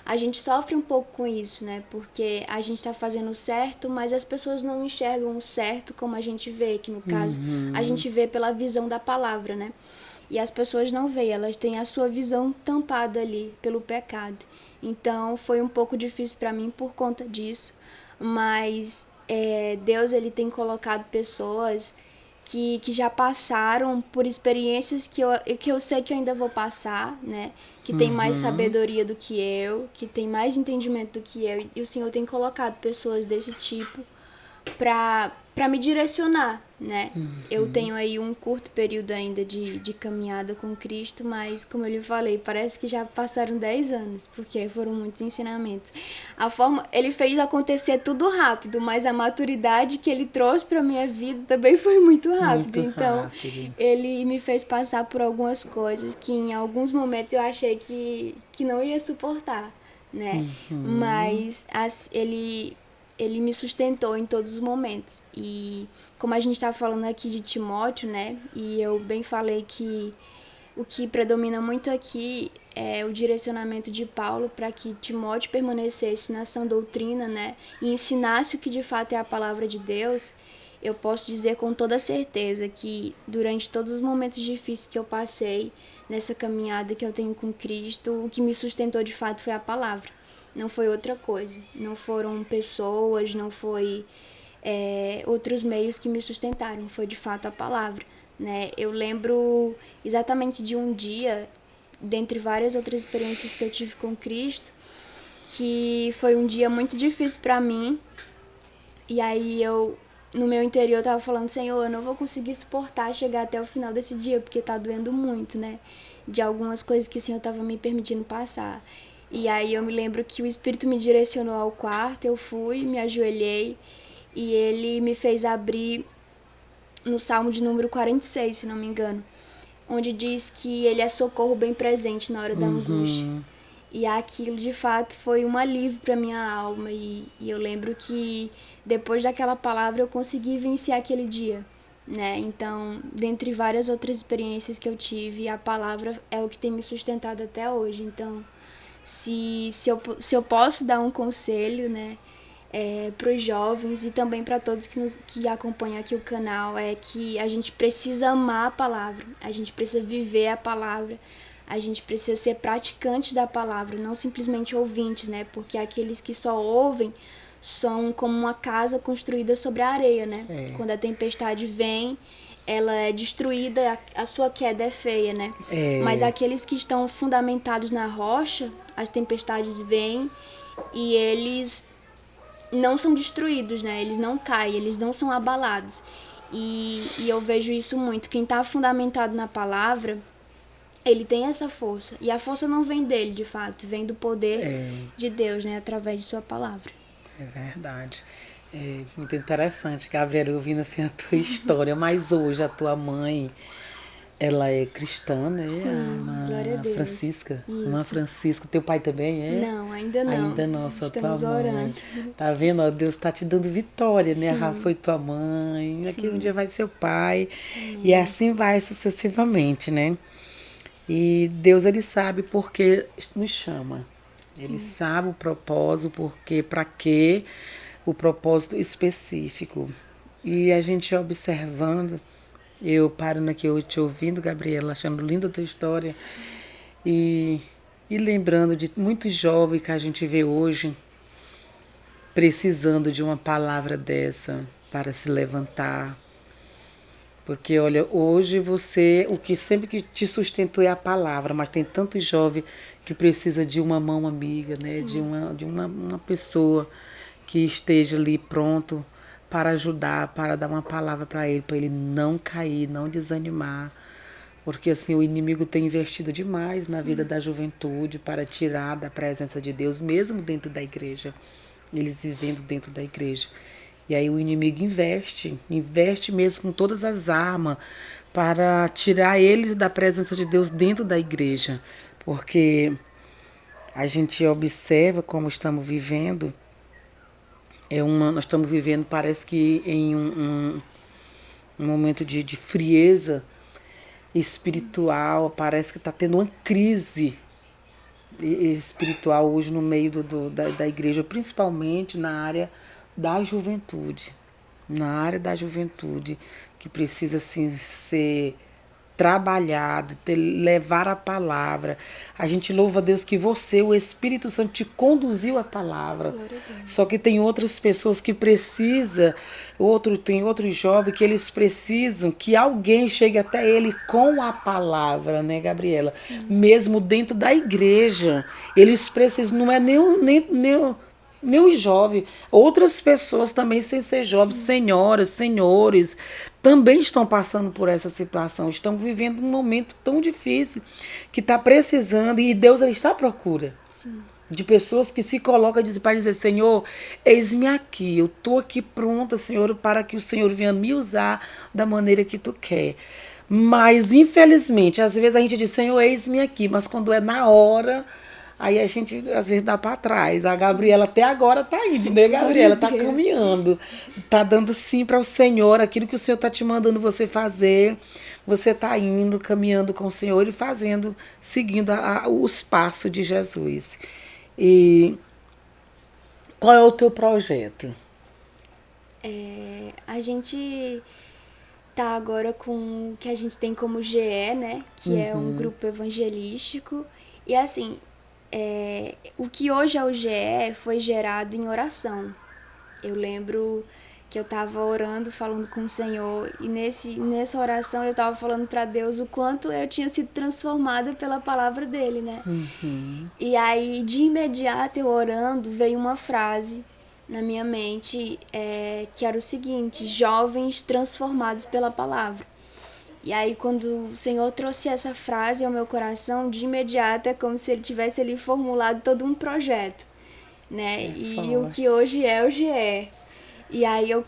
a gente sofre um pouco com isso, né, porque a gente está fazendo o certo, mas as pessoas não enxergam o certo como a gente vê, que no caso a gente vê pela visão da palavra, né, e as pessoas não veem, elas têm a sua visão tampada ali pelo pecado. Então foi um pouco difícil para mim por conta disso, mas Deus ele tem colocado pessoas que já passaram por experiências que eu sei que eu ainda vou passar, né? Que tem mais sabedoria do que eu, que tem mais entendimento do que eu. E o Senhor tem colocado pessoas desse tipo para me direcionar, né? Eu tenho aí um curto período ainda de caminhada com Cristo, mas como eu lhe falei, parece que já passaram 10 anos, porque foram muitos ensinamentos. Ele fez acontecer tudo rápido, mas a maturidade que ele trouxe para minha vida também foi muito rápido. Então, ele me fez passar por algumas coisas que em alguns momentos eu achei que não ia suportar, né? Mas ele me sustentou em todos os momentos. E como a gente está falando aqui de Timóteo, né? E eu bem falei que o que predomina muito aqui é o direcionamento de Paulo para que Timóteo permanecesse na sã doutrina, né? E ensinasse o que de fato é a palavra de Deus. Eu posso dizer com toda certeza que durante todos os momentos difíceis que eu passei nessa caminhada que eu tenho com Cristo, o que me sustentou de fato foi a palavra. Não foi outra coisa, não foram pessoas, não foi outros meios que me sustentaram, foi de fato a palavra, né? Eu lembro exatamente de um dia dentre várias outras experiências que eu tive com Cristo, que foi um dia muito difícil para mim. E aí no meu interior, tava falando, Senhor, eu não vou conseguir suportar chegar até o final desse dia, porque tá doendo muito, né? De algumas coisas que o Senhor tava me permitindo passar. E aí eu me lembro que o Espírito me direcionou ao quarto, eu fui, me ajoelhei, e ele me fez abrir no Salmo de número 46, se não me engano, onde diz que ele é socorro bem presente na hora da angústia. E aquilo, de fato, foi um alívio para minha alma. E eu lembro que, depois daquela palavra, eu consegui vencer aquele dia, né? Então, dentre várias outras experiências que eu tive, a palavra é o que tem me sustentado até hoje. Então, se eu posso dar um conselho, né, para os jovens e também para todos que acompanham aqui o canal, é que a gente precisa amar a palavra, a gente precisa viver a palavra, a gente precisa ser praticante da palavra, não simplesmente ouvintes, né? Porque aqueles que só ouvem são como uma casa construída sobre a areia, né? Quando a tempestade vem, ela é destruída, a sua queda é feia, né? Mas aqueles que estão fundamentados na rocha, as tempestades vêm e eles não são destruídos, né? Eles não caem, eles não são abalados. E eu vejo isso muito. Quem está fundamentado na palavra, ele tem essa força. E a força não vem dele, de fato. Vem do poder de Deus, né? Através de sua palavra. É verdade. É muito interessante, Gabriela, ouvindo assim a tua história. Mas hoje a tua mãe, ela é cristã, né? Sim, glória a Deus. Francisca. Isso. Irmã Francisca. Teu pai também é? Não, ainda não. Ainda não, só Estamos tua mãe. orando. Tá vendo? Ó, Deus tá te dando vitória, né? Sim. Rafa foi tua mãe, daqui um dia vai ser o pai. Amém. E assim vai sucessivamente, né? E Deus, ele sabe por que nos chama. Ele sabe o propósito, porque, para quê, o propósito específico. E a gente observando, eu parando aqui, eu te ouvindo, Gabriela, achando linda a tua história, e lembrando de muitos jovens que a gente vê hoje precisando de uma palavra dessa para se levantar. Porque, olha, hoje você, o que sempre que te sustentou é a palavra, mas tem tantos jovens que precisa de uma mão amiga, né? De uma pessoa que esteja ali pronto para ajudar, para dar uma palavra para ele não cair, não desanimar. Porque assim, o inimigo tem investido demais na vida da juventude para tirar da presença de Deus, mesmo dentro da igreja, eles vivendo dentro da igreja. E aí o inimigo investe mesmo com todas as armas para tirar eles da presença de Deus dentro da igreja. Porque a gente observa como estamos vivendo, nós estamos vivendo, parece que em um momento de frieza espiritual, parece que está tendo uma crise espiritual hoje no meio da igreja, principalmente na área da juventude, que precisa assim, ser trabalhado, levar a palavra. A gente louva a Deus que você, o Espírito Santo, te conduziu a palavra. Só que tem outras pessoas que precisam, tem outros jovens que eles precisam que alguém chegue até ele com a palavra, né, Gabriela? Sim. Mesmo dentro da igreja. Eles precisam, não é nem os jovens, outras pessoas também sem ser jovens, senhoras, senhores, também estão passando por essa situação, estão vivendo um momento tão difícil, que está precisando, e Deus está à procura de pessoas que se colocam para dizer, Senhor, eis-me aqui, eu estou aqui pronta, Senhor, para que o Senhor venha me usar da maneira que Tu quer. Mas, infelizmente, às vezes a gente diz, Senhor, eis-me aqui, mas quando é na hora, aí a gente, às vezes, dá para trás. A Gabriela até agora está indo, né, Gabriela? Está caminhando. Está dando sim para o Senhor, aquilo que o Senhor está te mandando você fazer. Você está indo, caminhando com o Senhor e fazendo, seguindo os passos de Jesus. E qual é o teu projeto? A gente tá agora com o que a gente tem como GE, né? Que é um grupo evangelístico. E assim, o que hoje é o GE foi gerado em oração. Eu lembro que eu tava orando, falando com o Senhor, e nessa oração eu tava falando para Deus o quanto eu tinha sido transformada pela palavra dele, né? E aí, de imediato, eu orando, veio uma frase na minha mente, que era o seguinte: jovens transformados pela palavra. E aí, quando o Senhor trouxe essa frase ao meu coração, de imediato é como se ele tivesse ali formulado todo um projeto, né? E o que hoje é o GE. E aí eu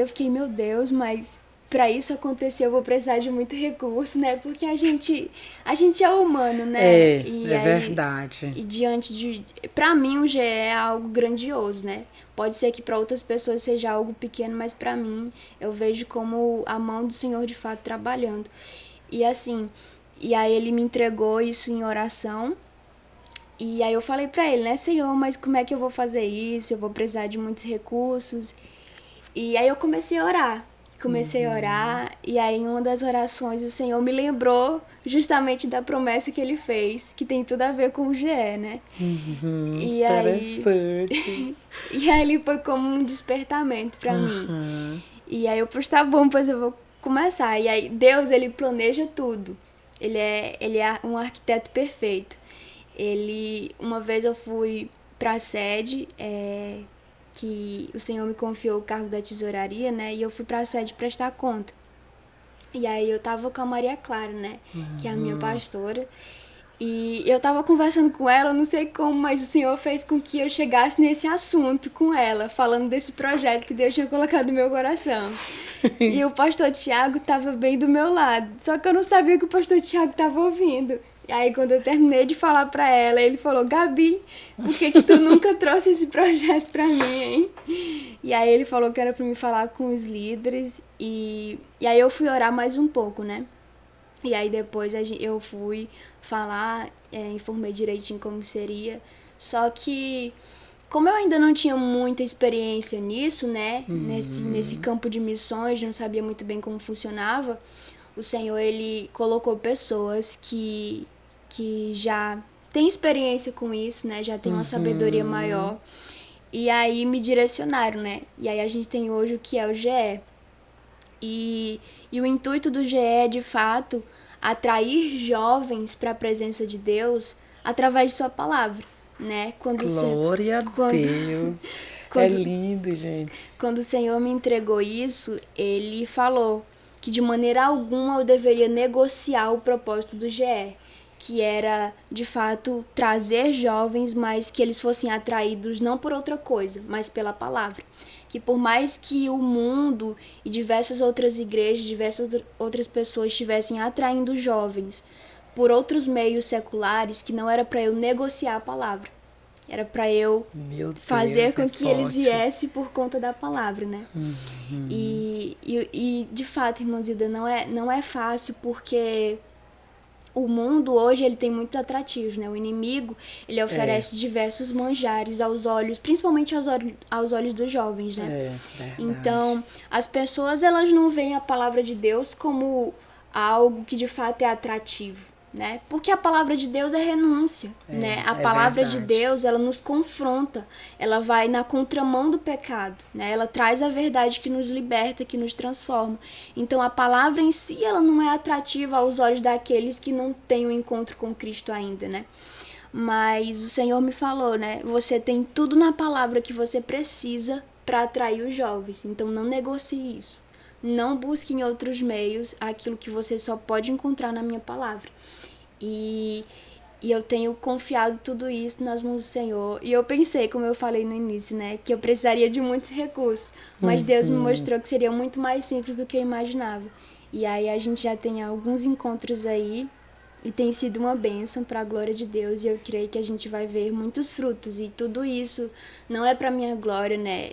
fiquei, meu Deus, mas para isso acontecer eu vou precisar de muito recurso, né? Porque a gente é humano, né? Verdade. E pra mim o GE é algo grandioso, né? Pode ser que para outras pessoas seja algo pequeno, mas para mim eu vejo como a mão do Senhor de fato trabalhando. E assim, e aí ele me entregou isso em oração. E aí eu falei para ele, né, Senhor, mas como é que eu vou fazer isso? Eu vou precisar de muitos recursos. E aí eu comecei a orar. E aí em uma das orações o Senhor me lembrou justamente da promessa que ele fez, que tem tudo a ver com o GE, né? E Interessante. E aí ele foi como um despertamento para mim. E aí eu falei, tá bom, pois eu vou começar. E aí Deus, ele planeja tudo. Ele é um arquiteto perfeito. Uma vez eu fui pra sede, que o Senhor me confiou o cargo da tesouraria, né? E eu fui pra sede prestar conta. E aí eu tava com a Maria Clara, né? Que é a minha pastora. E eu tava conversando com ela, não sei como, mas o Senhor fez com que eu chegasse nesse assunto com ela, falando desse projeto que Deus tinha colocado no meu coração. E o pastor Tiago tava bem do meu lado, só que eu não sabia que o pastor Tiago tava ouvindo. E aí quando eu terminei de falar pra ela, ele falou, Gabi, por que tu nunca trouxe esse projeto pra mim, hein? E aí ele falou que era pra mim falar com os líderes, e aí eu fui orar mais um pouco, né? E aí depois eu fui falar, informei direitinho como seria, só que como eu ainda não tinha muita experiência nisso, né, nesse campo de missões, não sabia muito bem como funcionava, o Senhor, ele colocou pessoas que já têm experiência com isso, né, já têm uma sabedoria maior, e aí me direcionaram, né, e aí a gente tem hoje o que é o GE. E o intuito do GE é, de fato, atrair jovens para a presença de Deus através de sua palavra, né? Glória a Deus. É lindo, gente. Quando o Senhor me entregou isso, ele falou que de maneira alguma eu deveria negociar o propósito do GE, que era, de fato, trazer jovens, mas que eles fossem atraídos não por outra coisa, mas pela palavra. Que por mais que o mundo e diversas outras igrejas, diversas outras pessoas estivessem atraindo jovens por outros meios seculares, que não era para eu negociar a palavra. Era para eu fazer com que eles viessem por conta da palavra, né? E de fato, irmã Zilda, não é fácil, porque o mundo hoje ele tem muitos atrativos, né? O inimigo, ele oferece diversos manjares aos olhos, principalmente aos olhos dos jovens, né? Então, as pessoas, elas não veem a palavra de Deus como algo que de fato é atrativo, né? Porque a palavra de Deus é renúncia, né? A palavra de Deus, ela nos confronta, ela vai na contramão do pecado, né? Ela traz a verdade que nos liberta, que nos transforma. Então, a palavra em si, ela não é atrativa aos olhos daqueles que não têm um encontro com Cristo ainda, né? Mas o Senhor me falou, né? Você tem tudo na palavra que você precisa para atrair os jovens. Então, não negocie isso. Não busque em outros meios aquilo que você só pode encontrar na minha palavra. E eu tenho confiado tudo isso nas mãos do Senhor. E eu pensei, como eu falei no início, né, que eu precisaria de muitos recursos. Mas Deus me mostrou que seria muito mais simples do que eu imaginava. E aí a gente já tem alguns encontros aí. E tem sido uma bênção para a glória de Deus. E eu creio que a gente vai ver muitos frutos. E tudo isso não é para minha glória, né?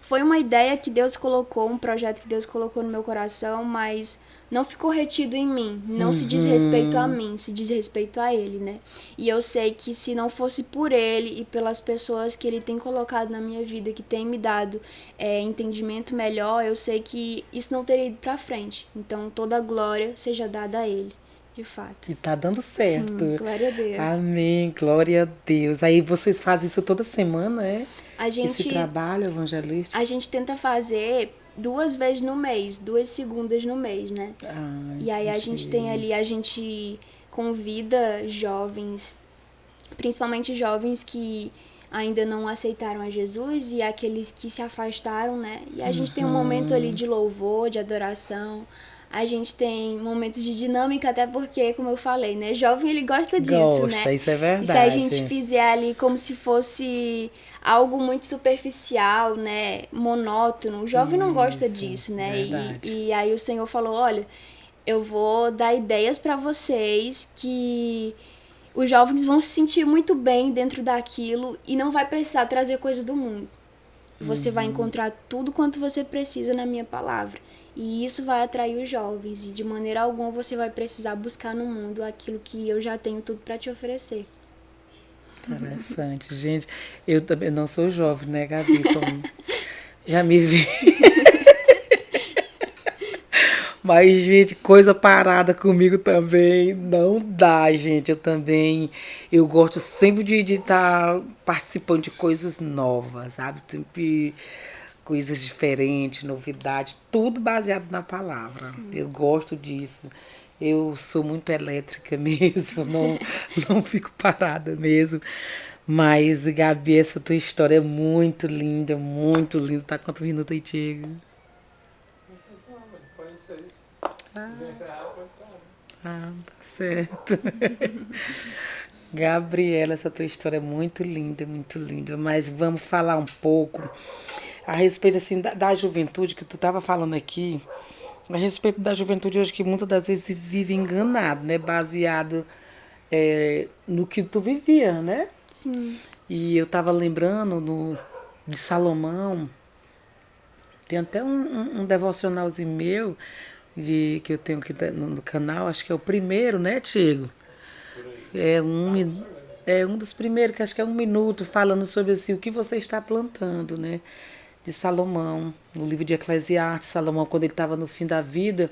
Foi uma ideia que Deus colocou, um projeto que Deus colocou no meu coração, mas não ficou retido em mim. Não se diz respeito a mim, se diz respeito a Ele, né? E eu sei que se não fosse por Ele e pelas pessoas que Ele tem colocado na minha vida, que tem me dado entendimento melhor, eu sei que isso não teria ido para frente. Então toda a glória seja dada a Ele. de fato. E tá dando certo. Sim, glória a Deus. Amém, glória a Deus. Aí vocês fazem isso toda semana, é? A Esse gente, trabalho evangelístico? a gente tenta fazer 2 vezes no mês, 2 segundas no mês, né? E aí a gente tem ali, a gente convida jovens, principalmente jovens que ainda não aceitaram a Jesus e aqueles que se afastaram, né? E a gente tem um momento ali de louvor, de adoração. A gente tem momentos de dinâmica, até porque, como eu falei, né? Jovem, ele gosta disso, né? Isso é verdade. E se a gente fizer ali como se fosse algo muito superficial, né? Monótono, o jovem não gosta disso, né? E aí o Senhor falou, olha, eu vou dar ideias para vocês que os jovens vão se sentir muito bem dentro daquilo e não vai precisar trazer coisa do mundo. Você vai encontrar tudo quanto você precisa na minha palavra. E isso vai atrair os jovens. E de maneira alguma você vai precisar buscar no mundo aquilo que eu já tenho tudo para te oferecer. Interessante. Gente, eu também não sou jovem, né, Gabi? Como já me vi. Mas, gente, coisa parada comigo também não dá, gente. Eu gosto sempre de estar participando de coisas novas, sabe? Sempre coisas diferentes, novidades, tudo baseado na palavra. Sim. Eu gosto disso. Eu sou muito elétrica mesmo, não fico parada mesmo. Mas, Gabi, essa tua história é muito linda, muito linda. Tá quantos minutos aí, Tiago? Tá certo. Gabriela, essa tua história é muito linda, muito linda. Mas vamos falar um pouco a respeito assim, da juventude que tu estava falando aqui. A respeito da juventude hoje, que muitas das vezes vive enganado, né? Baseado no que tu vivia, né? Sim. E eu estava lembrando de Salomão. Tem até um devocionalzinho meu que eu tenho aqui no canal, acho que é o primeiro, né, Tiago? É um dos primeiros, que acho que é 1 minuto, falando sobre assim, o que você está plantando, né? De Salomão, no livro de Eclesiastes. Salomão, quando ele estava no fim da vida,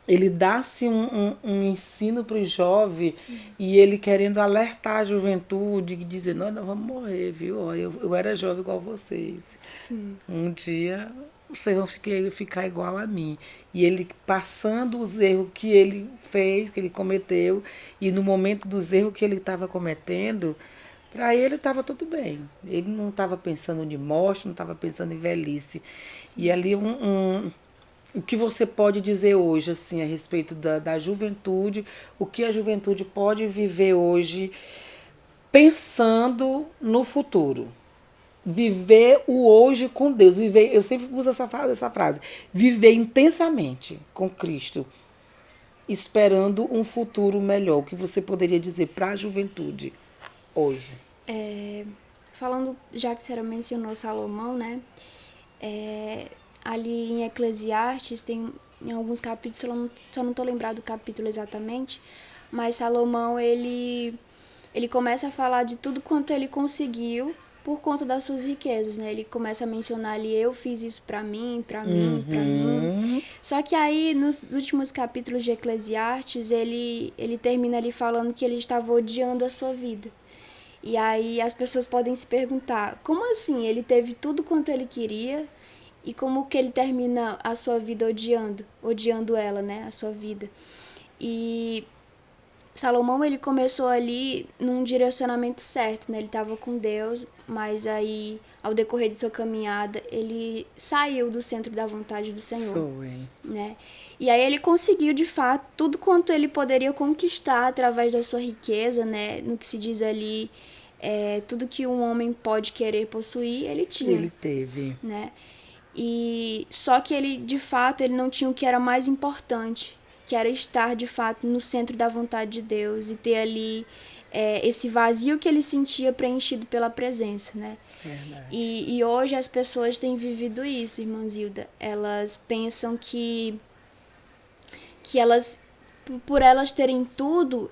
ele dá-se um ensino para o jovem. Sim. E ele querendo alertar a juventude, dizer, nós vamos morrer, viu? Eu era jovem igual vocês. Sim. Um dia vocês vão ficar igual a mim. E ele passando os erros que ele fez, que ele cometeu, e no momento dos erros que ele estava cometendo, para ele estava tudo bem. Ele não estava pensando em morte, não estava pensando em velhice. Sim. E ali o que você pode dizer hoje assim, a respeito da juventude, o que a juventude pode viver hoje pensando no futuro? Viver o hoje com Deus. Eu sempre uso essa frase. Viver intensamente com Cristo, esperando um futuro melhor. O que você poderia dizer para a juventude hoje? Falando, já que a senhora mencionou Salomão, né? Ali em Eclesiastes, tem em alguns capítulos, só não estou lembrado do capítulo exatamente, mas Salomão, ele começa a falar de tudo quanto ele conseguiu por conta das suas riquezas, né? Ele começa a mencionar ali, eu fiz isso pra mim. Só que aí, nos últimos capítulos de Eclesiastes, ele termina ali falando que ele estava odiando a sua vida. E aí as pessoas podem se perguntar, como assim? Ele teve tudo quanto ele queria e como que ele termina a sua vida odiando ela, né? A sua vida. E Salomão, ele começou ali num direcionamento certo, né? Ele estava com Deus, mas aí, ao decorrer de sua caminhada, ele saiu do centro da vontade do Senhor. Foi. Né? E aí ele conseguiu, de fato, tudo quanto ele poderia conquistar através da sua riqueza, né? No que se diz ali, tudo que um homem pode querer possuir, ele tinha. Ele teve. Né? E só que ele, de fato, ele não tinha o que era mais importante, que era estar, de fato, no centro da vontade de Deus e ter ali esse vazio que ele sentia preenchido pela presença, né? Verdade. E hoje as pessoas têm vivido isso, irmã Zilda. Elas pensam que elas, por elas terem tudo,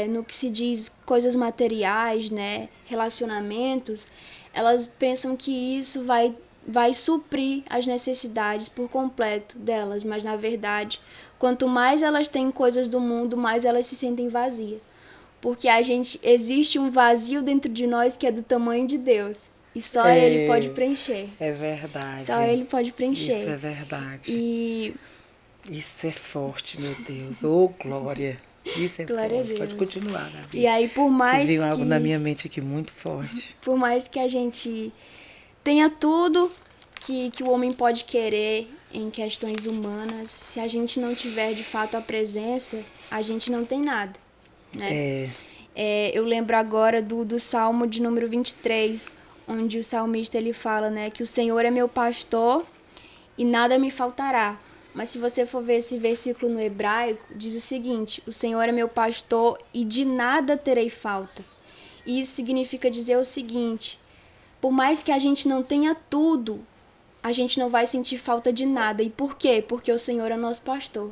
no que se diz coisas materiais, né? Relacionamentos, elas pensam que isso vai vai suprir as necessidades por completo delas, mas na verdade, quanto mais elas têm coisas do mundo, mais elas se sentem vazias. Porque existe um vazio dentro de nós que é do tamanho de Deus. E só Ele pode preencher. É verdade. Só Ele pode preencher. Isso é verdade. E isso é forte, meu Deus. Ô, glória. Isso é glória forte. a Deus. Pode continuar, Gabi. E aí, por mais veio algo na minha mente aqui muito forte. Por mais que a gente tenha tudo que o homem pode querer em questões humanas, se a gente não tiver de fato a presença, a gente não tem nada, né? Eu lembro agora do Salmo de número 23, onde o salmista ele fala, né, que o Senhor é meu pastor e nada me faltará. Mas se você for ver esse versículo no hebraico, diz o seguinte: o Senhor é meu pastor e de nada terei falta. E isso significa dizer o seguinte: por mais que a gente não tenha tudo, a gente não vai sentir falta de nada. E por quê? Porque o Senhor é o nosso pastor.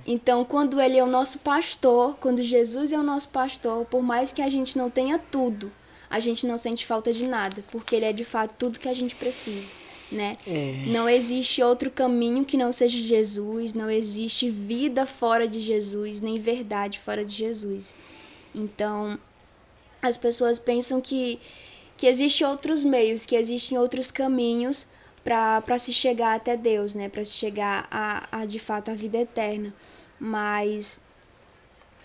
Então, quando Ele é o nosso pastor, quando Jesus é o nosso pastor, por mais que a gente não tenha tudo, a gente não sente falta de nada, porque Ele é de fato tudo que a gente precisa, né? Não existe outro caminho que não seja Jesus, não existe vida fora de Jesus, nem verdade fora de Jesus. Então, as pessoas pensam que existem outros meios, que existem outros caminhos para se chegar até Deus, né? Para se chegar a de fato a vida eterna. Mas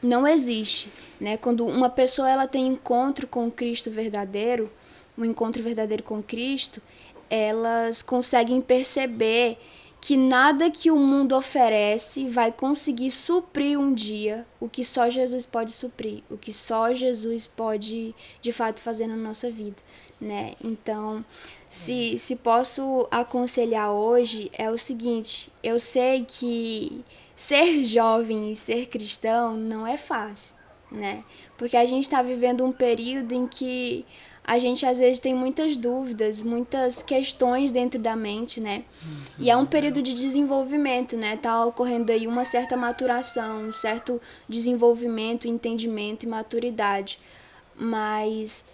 não existe, né? Quando uma pessoa ela tem encontro com Cristo verdadeiro, um encontro verdadeiro com Cristo, elas conseguem perceber que nada que o mundo oferece vai conseguir suprir um dia o que só Jesus pode suprir, o que só Jesus pode de fato fazer na nossa vida, né? Então, se posso aconselhar hoje, é o seguinte: eu sei que ser jovem e ser cristão não é fácil, né? Porque a gente está vivendo um período em que a gente às vezes tem muitas dúvidas, muitas questões dentro da mente, né? E é um período de desenvolvimento, né? Tá ocorrendo aí uma certa maturação, um certo desenvolvimento, entendimento e maturidade. Mas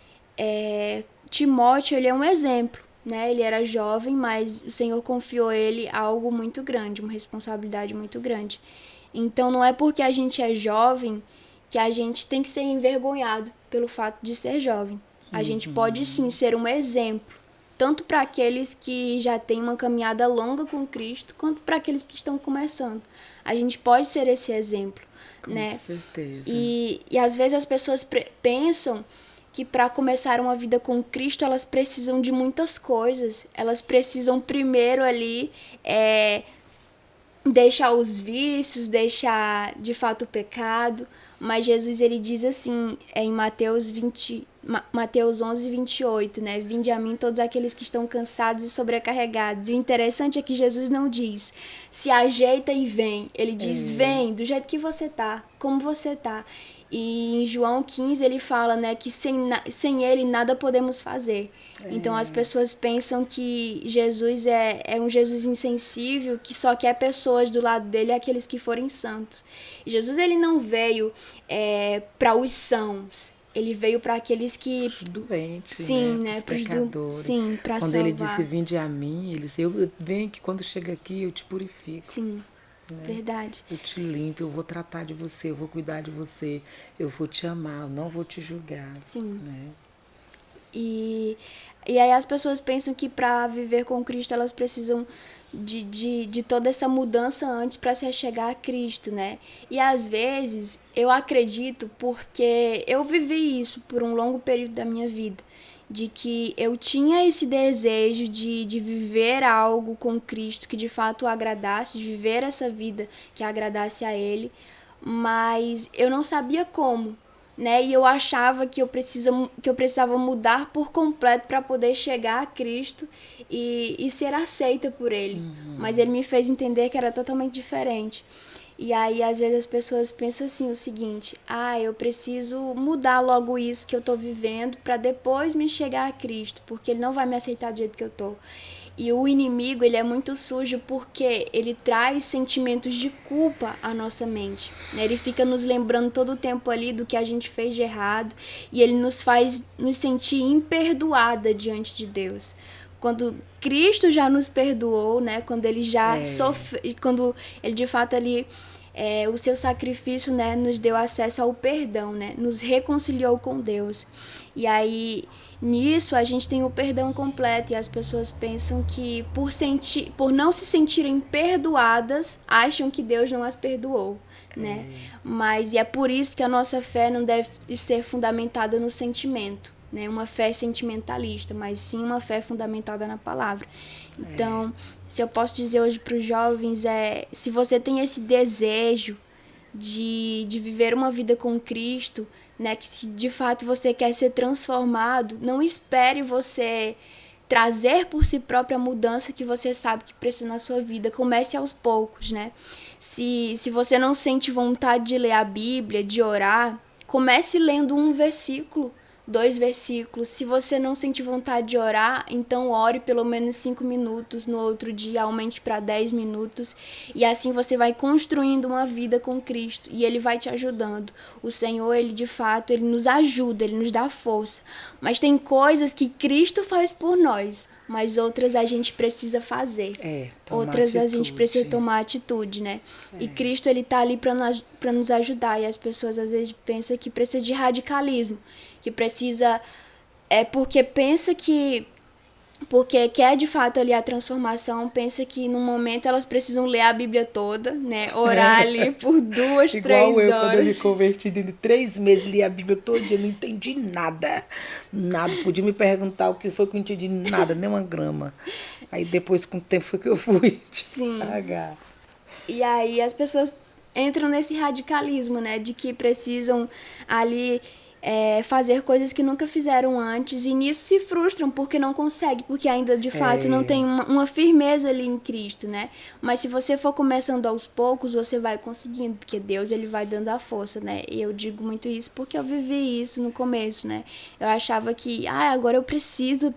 Timóteo, ele é um exemplo, né? Ele era jovem, mas o Senhor confiou ele algo muito grande, uma responsabilidade muito grande. Então não é porque a gente é jovem que a gente tem que ser envergonhado pelo fato de ser jovem. A gente pode sim ser um exemplo, tanto para aqueles que já têm uma caminhada longa com Cristo, quanto para aqueles que estão começando. A gente pode ser esse exemplo, né? Com certeza. E às vezes as pessoas pensam que para começar uma vida com Cristo elas precisam de muitas coisas. Elas precisam primeiro ali deixar os vícios, deixar de fato o pecado. Mas Jesus ele diz assim, em Mateus 11, 28, né? Vinde a mim todos aqueles que estão cansados e sobrecarregados. E o interessante é que Jesus não diz, se ajeita e vem. Ele diz, vem, do jeito que você tá, como você tá. E em João 15 ele fala, né, que sem ele nada podemos fazer. Então as pessoas pensam que Jesus é um Jesus insensível, que só quer pessoas do lado dele, aqueles que forem santos. E Jesus ele não veio para os sãos. Ele veio para aqueles que... Os doentes, sim, né? Os pecadores. Sim, para salvar. Quando ele disse, vinde a mim, ele disse, eu venho que quando chega aqui eu te purifico. Sim, né? Verdade. Eu te limpo, eu vou tratar de você, eu vou cuidar de você, eu vou te amar, eu não vou te julgar. Sim. Né? E aí as pessoas pensam que para viver com Cristo elas precisam de toda essa mudança antes para se chegar a Cristo, né? E às vezes eu acredito, porque eu vivi isso por um longo período da minha vida, de que eu tinha esse desejo de viver algo com Cristo que de fato o agradasse, de viver essa vida que agradasse a Ele, mas eu não sabia como, né? E eu achava que eu precisava mudar por completo para poder chegar a Cristo e ser aceita por Ele. Mas Ele me fez entender que era totalmente diferente. E aí, às vezes, as pessoas pensam assim, o seguinte, eu preciso mudar logo isso que eu tô vivendo para depois me chegar a Cristo, porque Ele não vai me aceitar do jeito que eu tô. E o inimigo, ele é muito sujo porque ele traz sentimentos de culpa à nossa mente. Ele fica nos lembrando todo o tempo ali do que a gente fez de errado e ele nos faz nos sentir imperdoada diante de Deus. quando Cristo já nos perdoou, né? Quando ele já quando ele de fato ele o seu sacrifício, né, nos deu acesso ao perdão, né? Nos reconciliou com Deus. E aí nisso a gente tem o perdão completo e as pessoas pensam que por não se sentirem perdoadas, acham que Deus não as perdoou, né? Mas é por isso que a nossa fé não deve ser fundamentada no sentimento, né? Uma fé sentimentalista, mas sim uma fé fundamentada na palavra. Então, se eu posso dizer hoje para os jovens, se você tem esse desejo de viver uma vida com Cristo, né, que se de fato você quer ser transformado, não espere você trazer por si própria a mudança que você sabe que precisa na sua vida. Comece aos poucos, né? Se você não sente vontade de ler a Bíblia, de orar, comece lendo um versículo, 2 versículos. Se você não sente vontade de orar, então ore pelo menos 5 minutos, no outro dia aumente para 10 minutos, e assim você vai construindo uma vida com Cristo, e Ele vai te ajudando. O Senhor, Ele de fato, Ele nos ajuda, Ele nos dá força, mas tem coisas que Cristo faz por nós, mas outras a gente precisa fazer. Outras a gente precisa tomar atitude, né? E Cristo, Ele tá ali para nos ajudar, e as pessoas às vezes pensam que precisa de radicalismo, que precisa, porque pensa que, porque quer de fato ali a transformação, pensa que no momento elas precisam ler a Bíblia toda, né, orar ali por 2, 3 horas. Igual eu, quando eu me converti, em 3 meses li a Bíblia toda, eu não entendi nada, podia me perguntar o que foi que eu não entendi nada, nem uma grama. Aí depois, com o tempo, foi que eu fui devagar. E aí as pessoas entram nesse radicalismo, né, de que precisam ali fazer coisas que nunca fizeram antes, e nisso se frustram porque não conseguem, porque ainda de fato não tem uma firmeza ali em Cristo, né? Mas se você for começando aos poucos, você vai conseguindo, porque Deus, Ele vai dando a força, né? E eu digo muito isso porque eu vivi isso no começo, né? Eu achava que, agora eu preciso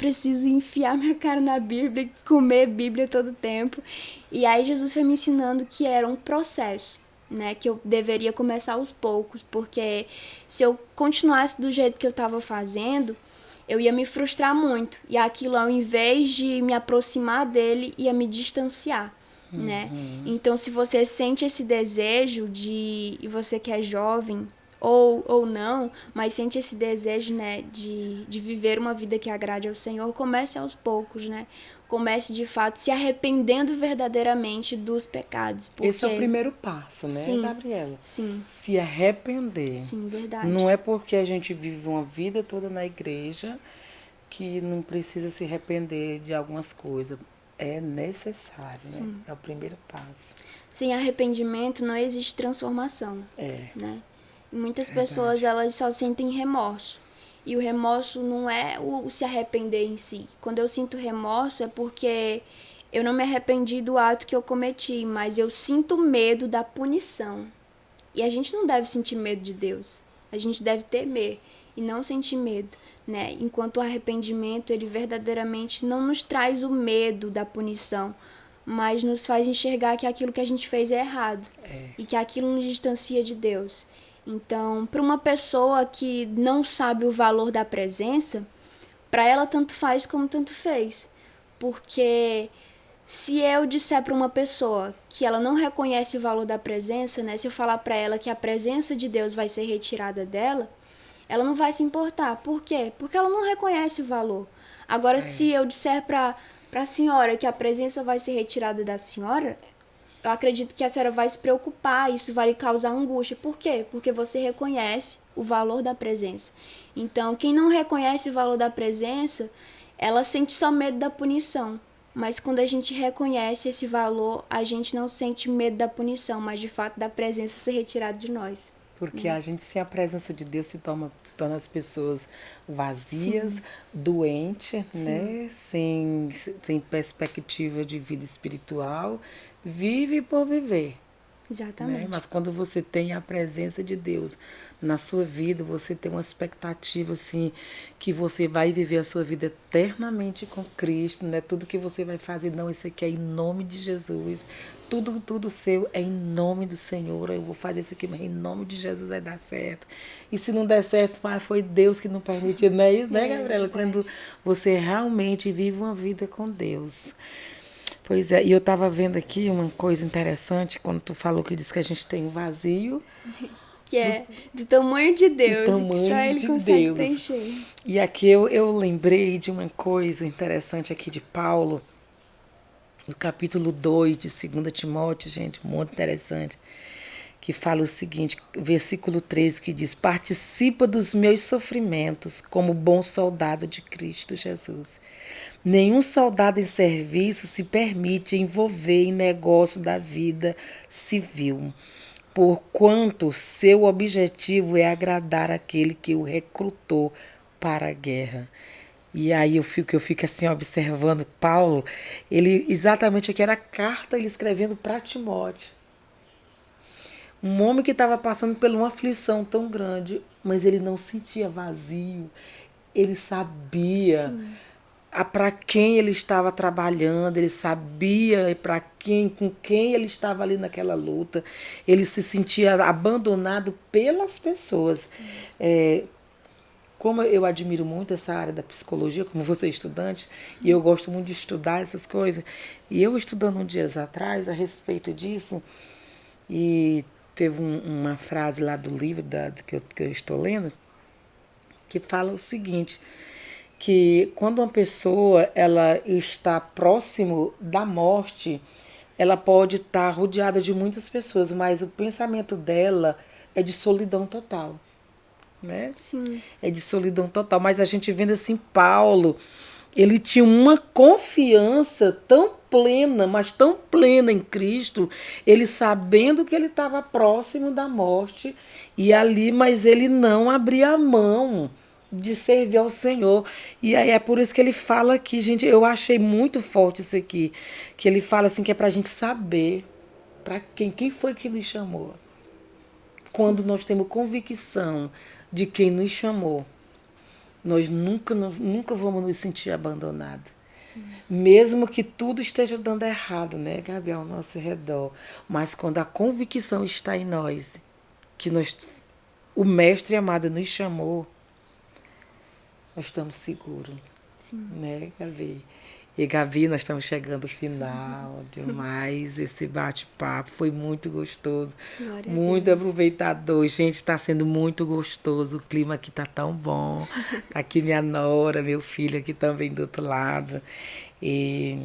enfiar minha cara na Bíblia, comer Bíblia todo tempo. E aí Jesus foi me ensinando que era um processo, né, que eu deveria começar aos poucos, porque se eu continuasse do jeito que eu estava fazendo, eu ia me frustrar muito, e aquilo, ao invés de me aproximar dele, ia me distanciar, né? Então, se você sente esse desejo e você que é jovem, ou não, mas sente esse desejo, né, de viver uma vida que agrade ao Senhor, comece aos poucos, né? Comece, de fato, se arrependendo verdadeiramente dos pecados. Porque... Esse é o primeiro passo, né, Sim, Gabriela? Sim. Se arrepender. Sim, verdade. Não é porque a gente vive uma vida toda na igreja que não precisa se arrepender de algumas coisas. É necessário, né? É o primeiro passo. Sem arrependimento não existe transformação. Né? E muitas pessoas, elas só sentem remorso. E o remorso não é o se arrepender em si. Quando eu sinto remorso é porque eu não me arrependi do ato que eu cometi, mas eu sinto medo da punição. E a gente não deve sentir medo de Deus. A gente deve temer e não sentir medo, né? Enquanto o arrependimento, ele verdadeiramente não nos traz o medo da punição, mas nos faz enxergar que aquilo que a gente fez é errado e que aquilo nos distancia de Deus. Então, para uma pessoa que não sabe o valor da presença, para ela tanto faz como tanto fez. Porque se eu disser para uma pessoa que ela não reconhece o valor da presença, né, se eu falar para ela que a presença de Deus vai ser retirada dela, ela não vai se importar. Por quê? Porque ela não reconhece o valor. Agora, se eu disser para a senhora que a presença vai ser retirada da senhora, eu acredito que a senhora vai se preocupar, isso vai lhe causar angústia. Por quê? Porque você reconhece o valor da presença. Então, quem não reconhece o valor da presença, ela sente só medo da punição. Mas quando a gente reconhece esse valor, a gente não sente medo da punição, mas de fato da presença ser retirada de nós. Porque a gente, sem a presença de Deus, se torna as pessoas vazias, doentes, né? Sem perspectiva de vida espiritual. Vive por viver. Exatamente. Né? Mas quando você tem a presença de Deus na sua vida, você tem uma expectativa assim que você vai viver a sua vida eternamente com Cristo, né? Tudo que você vai fazer, não, isso aqui é em nome de Jesus. Tudo seu é em nome do Senhor. Eu vou fazer isso aqui, mas em nome de Jesus vai dar certo. E se não der certo, mas foi Deus que não permitiu, não é isso, né, Gabriela? Quando você realmente vive uma vida com Deus. Pois é, e eu estava vendo aqui uma coisa interessante, quando tu falou que disse que a gente tem um vazio. Que é do tamanho de Deus, Do e que só tamanho Ele de consegue Deus. preencher. E aqui eu lembrei de uma coisa interessante aqui de Paulo, no capítulo 2 de 2 Timóteo, gente, muito interessante, que fala o seguinte, versículo 13, que diz: participa dos meus sofrimentos como bom soldado de Cristo Jesus. Nenhum soldado em serviço se permite envolver em negócio da vida civil, porquanto seu objetivo é agradar aquele que o recrutou para a guerra. E aí eu fico assim observando Paulo, ele exatamente aqui era a carta ele escrevendo para Timóteo. Um homem que estava passando por uma aflição tão grande, mas ele não sentia vazio. Ele sabia para quem ele estava trabalhando, ele sabia com quem ele estava ali naquela luta. Ele se sentia abandonado pelas pessoas. Como eu admiro muito essa área da psicologia, como você é estudante, e eu gosto muito de estudar essas coisas, e eu estudando dias atrás a respeito disso, e teve uma frase lá do livro que eu estou lendo, que fala o seguinte, que quando uma pessoa ela está próximo da morte, ela pode estar rodeada de muitas pessoas, mas o pensamento dela é de solidão total. Né? Sim. É de solidão total, mas a gente vendo assim, Paulo, ele tinha uma confiança tão plena, mas tão plena em Cristo, ele sabendo que ele estava próximo da morte e ali, mas ele não abria a mão de servir ao Senhor. E aí é por isso que ele fala aqui, gente, eu achei muito forte isso aqui, que ele fala assim que é pra gente saber para quem foi que nos chamou. Quando nós temos convicção de quem nos chamou, nós nunca vamos nos sentir abandonados. Sim. Mesmo que tudo esteja dando errado, né, Gabi, ao nosso redor. Mas quando a convicção está em nós, que o Mestre amado nos chamou, nós estamos seguros. Sim. Né, Gabi? E, Gabi, nós estamos chegando ao final demais. Esse bate-papo foi muito gostoso, muito aproveitador. Gente, está sendo muito gostoso. O clima aqui está tão bom. Está aqui minha nora, meu filho aqui também do outro lado. E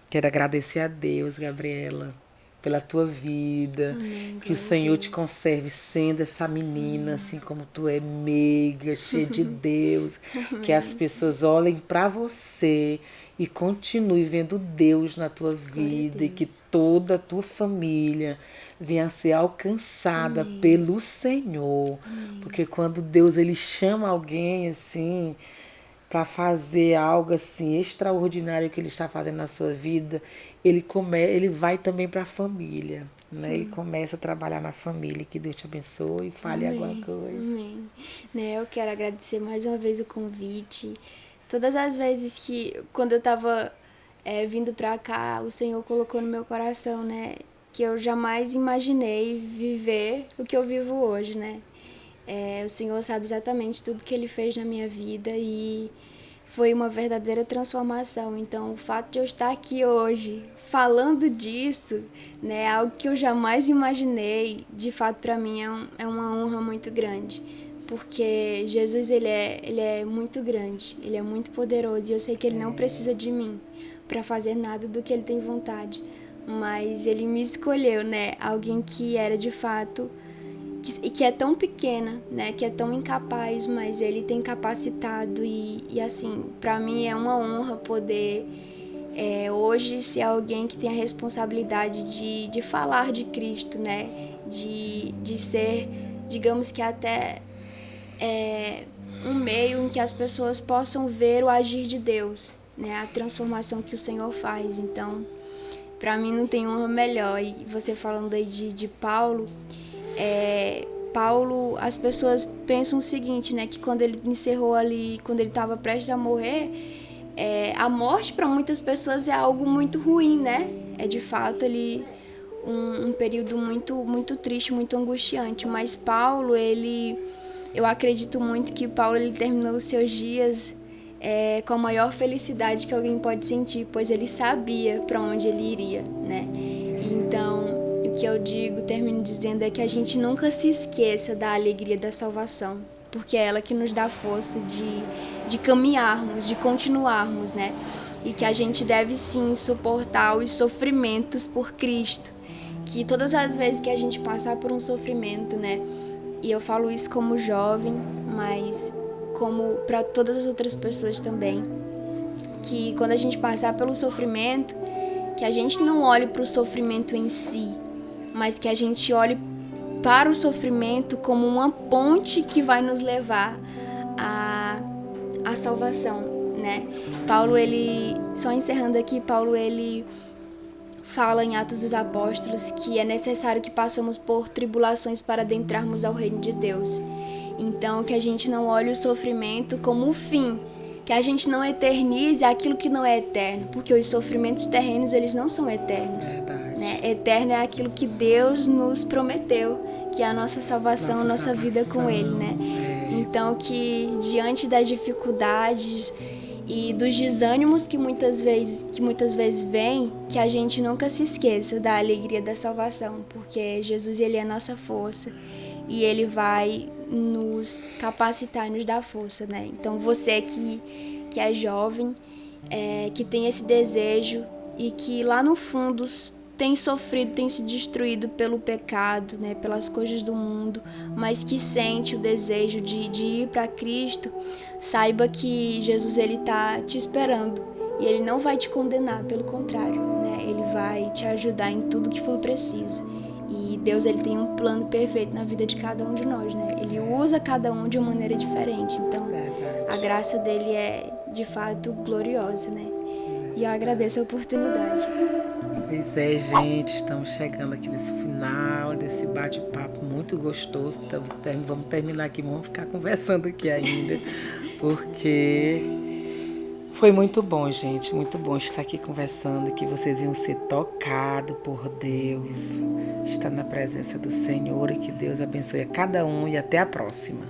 quero agradecer a Deus, Gabriela, pela tua vida. Amém, que o Senhor te conserve sendo essa menina, assim como tu é, meiga, cheia de Deus. Amém. Que as pessoas olhem para você e continue vendo Deus na tua vida e que toda a tua família venha a ser alcançada Amém. Pelo Senhor. Amém. Porque quando Deus ele chama alguém assim para fazer algo assim extraordinário que ele está fazendo na sua vida, ele vai também para a família, né? Ele começa a trabalhar na família. Que Deus te abençoe e fale Amém. Alguma coisa. Amém. Né, eu quero agradecer mais uma vez o convite. Todas as vezes quando eu estava vindo para cá, o Senhor colocou no meu coração, né, que eu jamais imaginei viver o que eu vivo hoje, né. O Senhor sabe exatamente tudo que Ele fez na minha vida e foi uma verdadeira transformação. Então, o fato de eu estar aqui hoje falando disso, né, é algo que eu jamais imaginei, de fato, para mim é uma honra muito grande. Porque Jesus, ele é muito grande, ele é muito poderoso e eu sei que ele não precisa de mim para fazer nada do que ele tem vontade. Mas ele me escolheu, né? Alguém que era de fato, que é tão pequena, né? Que é tão incapaz, mas ele tem capacitado e assim, para mim é uma honra poder hoje ser alguém que tem a responsabilidade de falar de Cristo, né? De ser, digamos que até um meio em que as pessoas possam ver o agir de Deus, né? A transformação que o Senhor faz. Então, para mim não tem honra melhor. E você falando aí de Paulo, Paulo, as pessoas pensam o seguinte, né, que quando ele encerrou ali, quando ele estava prestes a morrer, a morte para muitas pessoas é algo muito ruim, né? É de fato ali um período muito triste, muito angustiante. Mas Paulo, eu acredito muito que Paulo ele terminou os seus dias com a maior felicidade que alguém pode sentir, pois ele sabia para onde ele iria, né? Então, o que eu digo, termino dizendo, é que a gente nunca se esqueça da alegria da salvação, porque é ela que nos dá força de caminharmos, de continuarmos, né? E que a gente deve sim suportar os sofrimentos por Cristo. Que todas as vezes que a gente passar por um sofrimento, né? E eu falo isso como jovem, mas como para todas as outras pessoas também, que quando a gente passar pelo sofrimento, que a gente não olhe para o sofrimento em si, mas que a gente olhe para o sofrimento como uma ponte que vai nos levar à salvação, né? Paulo, só encerrando aqui, Paulo, ele fala em Atos dos Apóstolos que é necessário que passemos por tribulações para adentrarmos ao reino de Deus. Então, que a gente não olhe o sofrimento como o fim, que a gente não eternize aquilo que não é eterno, porque os sofrimentos terrenos, eles não são eternos. Né? Eterno é aquilo que Deus nos prometeu, que é a nossa salvação, nossa vida com Ele, né? Então, que diante das dificuldades e dos desânimos que muitas vezes vêm, que a gente nunca se esqueça da alegria da salvação, porque Jesus, ele é a nossa força e ele vai nos capacitar e nos dar força, né? Então, você que é jovem, que tem esse desejo e que lá no fundo tem sofrido, tem se destruído pelo pecado, né, pelas coisas do mundo, mas que sente o desejo de ir para Cristo, saiba que Jesus, ele tá te esperando e ele não vai te condenar, pelo contrário, né, ele vai te ajudar em tudo que for preciso. E Deus, ele tem um plano perfeito na vida de cada um de nós, né? Ele usa cada um de uma maneira diferente, então a graça dele é de fato gloriosa, né? E eu agradeço a oportunidade. Pois é, gente, estamos chegando aqui nesse final desse bate-papo muito gostoso. Então, vamos terminar aqui, vamos ficar conversando aqui ainda, porque foi muito bom, gente, muito bom estar aqui conversando, que vocês iam ser tocados por Deus, estar na presença do Senhor e que Deus abençoe a cada um e até a próxima.